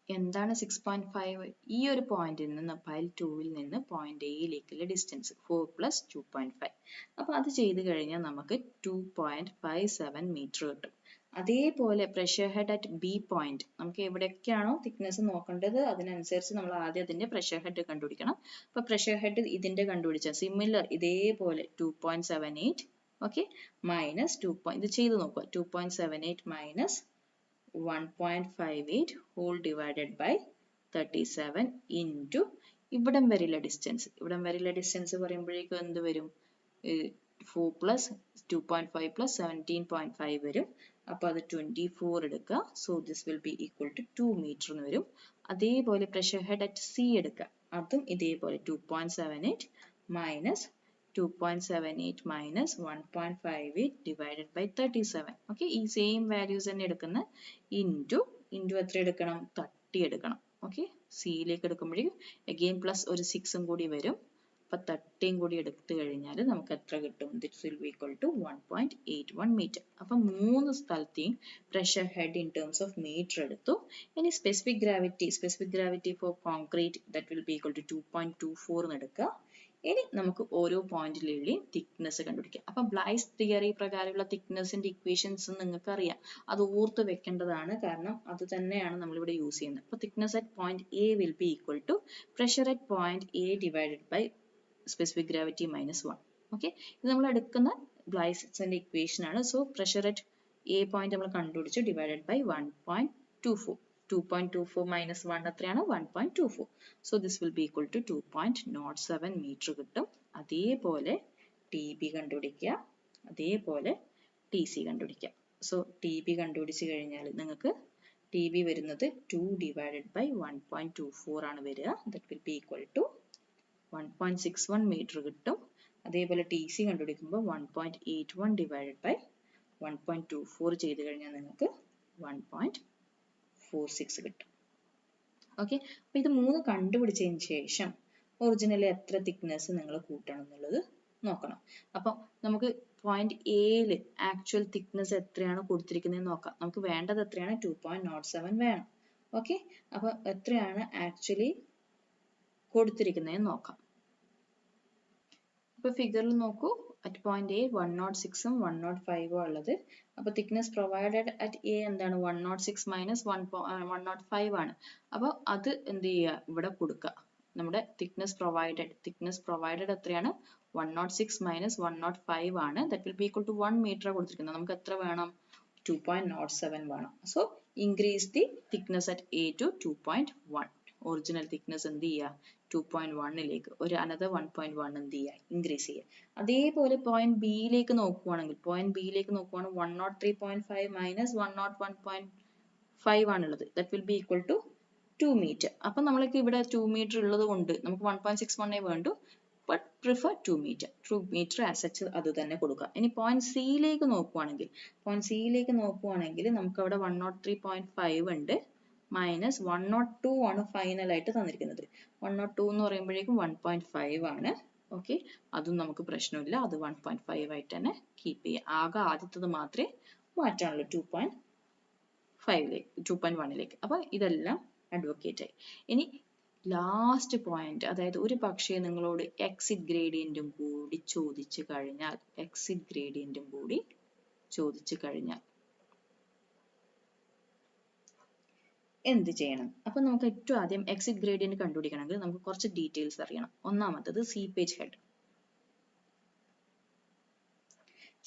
എന്താണ് 6.5? ഈ ഒരു പോയിന്റിൽ നിന്ന് pile 2ൽ നിന്ന് point എയിലേക്കുള്ള distance 4 plus 2.5. അപ്പോൾ അത് ചെയ്ത് കഴിഞ്ഞാൽ നമുക്ക് 2.57 മീറ്റർ കിട്ടും. അതേപോലെ pressure head at B point, നമുക്ക് എവിടെയൊക്കെയാണോ തിക്നെസ് നോക്കേണ്ടത് അതിനനുസരിച്ച് നമ്മൾ ആദ്യം അതിന്റെ പ്രഷർ ഹെഡ് കണ്ടുപിടിക്കണം. അപ്പോൾ പ്രഷർ ഹെഡ് ഇതിന്റെ കണ്ടുപിടിച്ചാൽ സിമിലർ ഇതേപോലെ 2.78, ഓക്കെ, മൈനസ് 2. ഇത് ചെയ്ത് നോക്കുക. 2.78 minus 1.58 whole divided by 37 into ഇവിടം വരെയുള്ള ഡിസ്റ്റൻസ്. ഇവിടം വരെയുള്ള ഡിസ്റ്റൻസ് പറയുമ്പോഴേക്കും എന്ത് വരും? 4 പ്ലസ് 2.5 പ്ലസ് 17.5 വരും. അപ്പോൾ അത് 24 എടുക്കുക. So this will be equal to 2 metre എന്ന് വരും. അതേപോലെ പ്രഷർ ഹെഡ് അറ്റ് സി എടുക്കുക. അതും ഇതേപോലെ 2.78 minus 2.78 minus 1.58 divided by 37. Okay, ഈ സെയിം വാല്യൂസ് തന്നെ എടുക്കുന്ന ഇൻറ്റു എത്ര എടുക്കണം? 30 എടുക്കണം. ഓക്കെ, സിയിലേക്ക് എടുക്കുമ്പോഴേക്കും അഗെയിൻ പ്ലസ് ഒരു 6ഉം കൂടി വരും. അപ്പൊ 30 കൂടി എടുത്തു കഴിഞ്ഞാൽ നമുക്ക് എത്ര കിട്ടും? This will be equal to 1.81 metre. അപ്പൊ 3 സ്ഥലത്തെയും pressure head in terms of metre എടുത്തു. ഇനി specific gravity for concrete that will be equal to 2.24 എന്ന് എടുക്കുക. ഇനി നമുക്ക് ഓരോ പോയിന്റിലെയും തിക്നെസ് കണ്ടുപിടിക്കാം. അപ്പൊ ബ്ലൈസ് തിയറി പ്രകാരമുള്ള തിക്നെസിന്റെ ഇക്വേഷൻസ് നിങ്ങൾക്ക് അറിയാം. അത് ഓർത്ത് വെക്കേണ്ടതാണ്, കാരണം അത് തന്നെയാണ് നമ്മൾ ഇവിടെ യൂസ് ചെയ്യുന്നത്. അപ്പൊ thickness at point A will be equal to pressure at point A divided by specific gravity minus 1. Okay, ഇത് നമ്മൾ എടുക്കുന്ന ബ്ലൈസിന്റെ ഇക്വേഷൻ ആണ്. So pressure at A point നമ്മൾ കണ്ടുപിടിച്ചു, ഡിവൈഡഡ് ബൈ 1.24. 2.24 minus 1 എത്രയാണ്? 1.24. So this will be equal to 2.07 meter കിട്ടും. അതേപോലെ TB കണ്ടുപിടിക്കുക, അതേപോലെ TC കണ്ടുപിടിക്കുക. So TB കണ്ടുപിടിച്ച് കഴിഞ്ഞാൽ നിങ്ങൾക്ക് TB വരുന്നത് 2 divided by 1.24 ആണ് വരിക. That will be equal to 1.61 meter കിട്ടും. അതേപോലെ TC കണ്ടുപിടിക്കുമ്പോൾ 1.81 divided by 1.24 ചെയ്ത് കഴിഞ്ഞാൽ നിങ്ങൾക്ക് 1.46 കിട്ടും. ഓക്കെ, അപ്പൊ ഇത് 3 കണ്ടുപിടിച്ചതിന് ശേഷം ഒറിജിനലി എത്ര തിക്നെസ് നിങ്ങൾ കൂട്ടണം എന്നുള്ളത് നോക്കണം. അപ്പൊ നമുക്ക് പോയിന്റ് എയിൽ ആക്ച്വൽ തിക്നെസ് എത്രയാണ് കൊടുത്തിരിക്കുന്നത് നോക്കാം. നമുക്ക് വേണ്ടത് എത്രയാണ്? 2.07 വേണം. ഓക്കെ, അപ്പൊ എത്രയാണ് ആക്ച്വലി കൊടുത്തിരിക്കുന്നത് നോക്കാം. ഇപ്പൊ ഫിഗറിൽ നോക്കൂ. at point A 106ഉം 105ഉം ഉള്ളത്. അപ്പൊ thickness provided at A എന്താണ്? 106 minus 105 ആണ്. അപ്പൊ അത് എന്ത് ചെയ്യുക? ഇവിടെ കൊടുക്കുക. നമ്മുടെ thickness provided എത്രയാണ്? 106 minus 105 ആണ്. That will be equal to 1 meter കൊടുത്തിരിക്കുന്നത്. നമുക്ക് എത്ര വേണം? 2.07 വേണം. So increase the thickness at A to 2.1. Original thickness എന്ത് ചെയ്യുക? 2.1ലേക്ക് ഒരു another 1.1 എന്ത് ചെയ്യുക? ഇൻക്രീസ് ചെയ്യുക. അതേപോലെ പോയിന്റ് ബിയിലേക്ക് നോക്കുവാണെങ്കിൽ 103.5 മൈനസ് 101.5 ആണുള്ളത്. That will be equal to 2 metre. അപ്പൊ നമ്മൾക്ക് ഇവിടെ 2 മീറ്റർ ഉള്ളത് കൊണ്ട് നമുക്ക് 1.61 വേണ്ടു, but prefer 2 metre. 2 metre as such അത് തന്നെ കൊടുക്കുക. ഇനി പോയിന്റ് സിയിലേക്ക് നോക്കുവാണെങ്കിൽ നമുക്ക് അവിടെ 103.5 ഉണ്ട്, മൈനസ് 102 ആണ് ഫൈനൽ ആയിട്ട് തന്നിരിക്കുന്നത്. 102 എന്ന് പറയുമ്പോഴേക്കും 1.5 ആണ്. ഓക്കെ, അതും നമുക്ക് പ്രശ്നമില്ല, അത് 1.5 ആയിട്ട് തന്നെ കീപ്പ് ചെയ്യുക. ആകെ ആദ്യത്തത് മാത്രമേ മാറ്റാനുള്ളൂ 2.1ലേക്ക്. അപ്പൊ ഇതെല്ലാം അഡ്വക്കേറ്റ് ആയി. ഇനി ലാസ്റ്റ് പോയിന്റ്, അതായത് ഒരു പക്ഷേ നിങ്ങളോട് എക്സിറ്റ് ഗ്രേഡിയന്റും കൂടി ചോദിച്ചു കഴിഞ്ഞാൽ എന്ത് ചെയ്യണം? അപ്പൊ നമുക്ക് ഏറ്റവും ആദ്യം എക്സിറ്റ് ഗ്രേഡിയന്റ് കണ്ടുപിടിക്കണമെങ്കിൽ നമുക്ക് കുറച്ച് ഡീറ്റെയിൽസ് അറിയണം. ഒന്നാമത്തത് സീപ്പേജ് ഹെഡ്.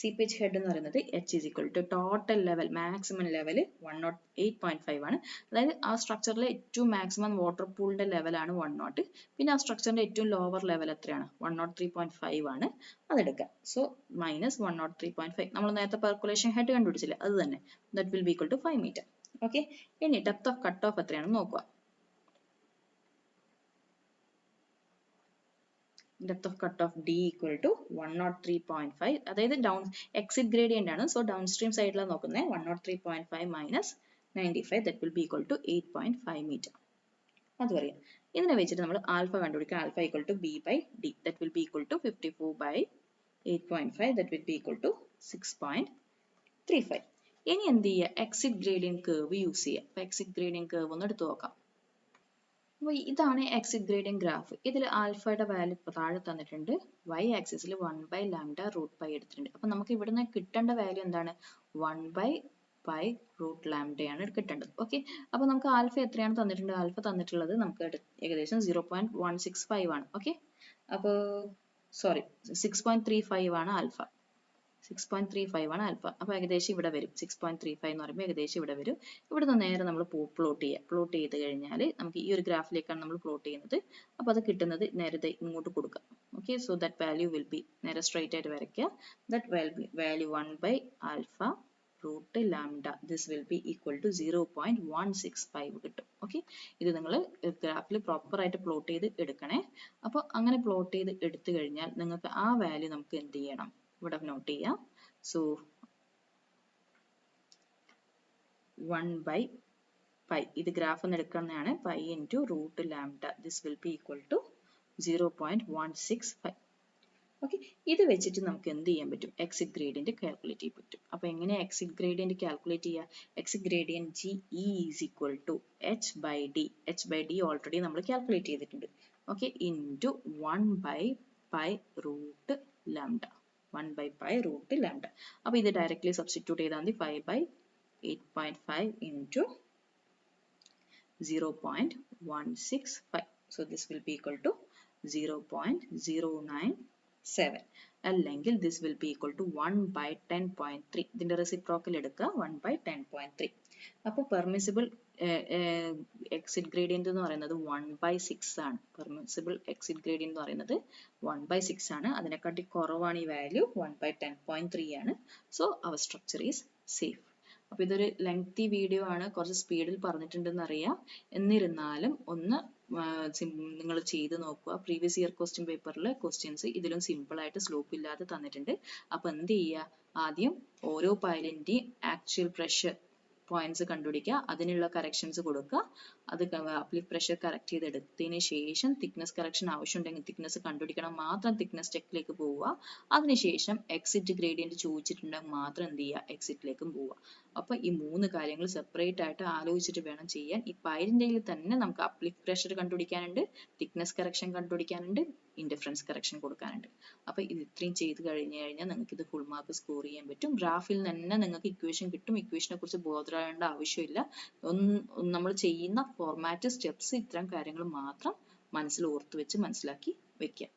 സീപ്പേജ് ഹെഡ് എന്ന് പറയുന്നത് H is equal to total level, maximum level 108.5 ആണ്. അതായത് ആ സ്ട്രക്ചറിലെ ഏറ്റവും മാക്സിമം വാട്ടർ പൂളിന്റെ ലെവലാണ് 100. പിന്നെ ആ സ്ട്രക്ചറിന്റെ ഏറ്റവും ലോവർ ലെവൽ എത്രയാണ്? 103.5 ആണ്. അതെടുക്കാം. So minus 103.5. നമ്മൾ നേരത്തെ പെർക്കുലേഷൻ ഹെഡ് കണ്ടുപിടിച്ചില്ലേ, അത് തന്നെ. That will be equal to 5 metre. Okay. ഇനി ഡെപ്ത് ഓഫ് കട്ട് ഓഫ് എത്രയാണെന്ന് നോക്കുക. Depth of cutoff D equal to 103.5. അതായത് exit gradient ആണ്. So downstream side ലാണ് നോക്കുന്നത്. 103.5 minus 95, that will be equal to 8.5 meter. അത് പറയാം. ഇതിനെ വെച്ചിട്ട് നമ്മൾ ആൽഫ കണ്ടുപിടിക്കുക. Alpha equal to B by D. That will be equal to 54 by 8.5. That will be equal to 6.35. ഇനി എന്ത് ചെയ്യുക? എക്സിറ്റ് ഗ്രേഡിയന്റ് കർവ് യൂസ് ചെയ്യുക. അപ്പോൾ എക്സിറ്റ് ഗ്രേഡിയന്റ് കർവ് ഒന്ന് എടുത്തു നോക്കാം. അപ്പോൾ ഇതാണ് എക്സിറ്റ് ഗ്രേഡിയന്റ് ഗ്രാഫ്. ഇതിൽ ആൽഫയുടെ വാല്യൂ താഴെ തന്നിട്ടുണ്ട്. y ആക്സിസിൽ 1/λ√π എടുത്തിട്ടുണ്ട്. അപ്പോൾ നമുക്ക് ഇവിടുന്ന് കിട്ടേണ്ട വാല്യൂ എന്താണ്? 1/π√λ ആണ് കിട്ടേണ്ടത്. ഓക്കെ. അപ്പോൾ നമുക്ക് ആൽഫ എത്രയാണ് തന്നിട്ടുണ്ട്? ആൽഫ തന്നിട്ടുള്ളത് നമുക്ക് ഏകദേശം 0.165 ആണ്. ഓക്കെ. അപ്പോൾ സോറി 6.35 ആണ് ആൽഫ. 6.35 ആണ് ആൽഫ. അപ്പോൾ ഏകദേശം ഇവിടെ വരും. 6.35 എന്ന് പറയുമ്പോൾ ഏകദേശം ഇവിടെ വരും. ഇവിടുന്ന് നേരെ നമ്മൾ പ്ലോട്ട് ചെയ്യുക. പ്ലോട്ട് ചെയ്ത് കഴിഞ്ഞാൽ നമുക്ക് ഈ ഒരു ഗ്രാഫിലേക്കാണ് നമ്മൾ പ്ലോട്ട് ചെയ്യുന്നത്. അപ്പോൾ അത് കിട്ടുന്നത് നേരത്തെ ഇങ്ങോട്ട് കൊടുക്കുക. Okay. So that value will be, നേരെ സ്ട്രൈറ്റ് ആയിട്ട് വരയ്ക്കുക. That value 1/α√λ. This will be equal to 0.165 കിട്ടും. ഓക്കെ. ഇത് നിങ്ങൾ ഗ്രാഫിൽ പ്രോപ്പർ ആയിട്ട് പ്ലോട്ട് ചെയ്ത് എടുക്കണേ. അപ്പോൾ അങ്ങനെ പ്ലോട്ട് ചെയ്ത് എടുത്തു കഴിഞ്ഞാൽ നിങ്ങൾക്ക് ആ വാല്യൂ നമുക്ക് എന്ത് ചെയ്യണം? ഇവിടെ നോട്ട് ചെയ്യാം. സോ 1/π, ഇത് ഗ്രാഫ് ഒന്ന് എടുക്കുന്നതാണ്. Pi into √λ. This will be equal to 0.165. Okay. ഇത് വെച്ചിട്ട് നമുക്ക് എന്ത് ചെയ്യാൻ പറ്റും? എക്സിറ്റ് ഗ്രേഡിയന്റ് കാൽക്കുലേറ്റ് ചെയ്യാൻ പറ്റും. അപ്പോൾ എങ്ങനെയാണ് എക്സിറ്റ് ഗ്രേഡിയന്റ് കാൽക്കുലേറ്റ് ചെയ്യുക? Exit gradient GE is equal to h/d. h/d already നമ്മൾ കാൽക്കുലേറ്റ് ചെയ്തിട്ടുണ്ട്. ഓക്കെ. ഇൻറ്റു 1/π√λ. 1/π√λ. അപ്പോൾ ഇത് ഡയറക്റ്റ്ലി സബ്സ്റ്റിറ്റ്യൂട്ട് ചെയ്താൽ മതി. 5/8.5 into 0.165. So this will be equal to 0.097. അല്ലെങ്കിൽ this will be equal to 1/10.3. ഇതിന്റെ റെസിപ്രോക്കൽ എടുക്കുക. 1/10.3. അപ്പോൾ പെർമിസിബിൾ എക്സിറ്റ് ഗ്രേഡിയന്റ് എന്ന് പറയുന്നത് 1/6 ആണ്. പെർമിസിബിൾ എക്സിറ്റ് ഗ്രേഡിയന്റ് എന്ന് പറയുന്നത് 1/6 ആണ്. അതിനെക്കാട്ടി കുറവാണ് ഈ വാല്യൂ. 1/10.3 ആണ്. So our structure is safe. അപ്പോൾ ഇതൊരു ലെങ്തി വീഡിയോ ആണ്. കുറച്ച് സ്പീഡിൽ പറഞ്ഞിട്ടുണ്ടെന്ന് അറിയാം. എന്നിരുന്നാലും ഒന്ന് നിങ്ങൾ ചെയ്ത് നോക്കുക. പ്രീവിയസ് ഇയർ ക്വസ്റ്റ്യൻ പേപ്പറിലെ ക്വസ്റ്റ്യൻസ് ഇതിലും സിമ്പിൾ ആയിട്ട് സ്ലോപ്പ് ഇല്ലാതെ തന്നിട്ടുണ്ട്. അപ്പോൾ എന്ത് ചെയ്യുക? ആദ്യം ഓരോ പൈലിന്റെയും ആക്ച്വൽ പ്രഷർ പോയിന്റ്സ് കണ്ടുപിടിക്കുക. അതിനുള്ള കറക്ഷൻസ് കൊടുക്കുക. അത് അപ്ലിക് പ്രഷർ കറക്റ്റ് ചെയ്തെടുത്തതിന് ശേഷം തിക്നെസ് കറക്ഷൻ ആവശ്യമുണ്ടെങ്കിൽ തിക്നെസ് കണ്ടുപിടിക്കണം. മാത്രം തിക്നെസ് ചെക്കിലേക്ക് പോവുക. അതിനുശേഷം എക്സിറ്റ് ഗ്രേഡിയന്റ് ചോദിച്ചിട്ടുണ്ടെങ്കിൽ മാത്രം എന്ത് ചെയ്യുക? എക്സിറ്റിലേക്കും പോവുക. അപ്പോൾ ഈ 3 കാര്യങ്ങൾ സെപ്പറേറ്റ് ആയിട്ട് ആലോചിച്ചിട്ട് വേണം ചെയ്യാൻ. ഈ പൈലിന്റെ തന്നെ നമുക്ക് അപ്ലിക് പ്രഷർ കണ്ടുപിടിക്കാനുണ്ട്, തിക്നെസ് കറക്ഷൻ കണ്ടുപിടിക്കാനുണ്ട്, ഇൻഡിഫറൻസ് കറക്ഷൻ കൊടുക്കാനുണ്ട്. അപ്പോൾ ഇത് ഇത്രയും ചെയ്ത് കഴിഞ്ഞാൽ നിങ്ങൾക്ക് ഇത് ഫുൾ മാർക്ക് സ്കോർ ചെയ്യാൻ പറ്റും. ഗ്രാഫിൽ തന്നെ നിങ്ങൾക്ക് ഇക്വേഷൻ കിട്ടും. ഇക്വേഷനെ കുറിച്ച് ബോധപ്പെടേണ്ട ആവശ്യമില്ല. നമ്മൾ ചെയ്യുന്ന ഫോർമാറ്റ് സ്റ്റെപ്സ് ഇത്തരം കാര്യങ്ങൾ മാത്രം മനസ്സിൽ ഓർത്ത് വെച്ച് മനസ്സിലാക്കി വെക്കുക.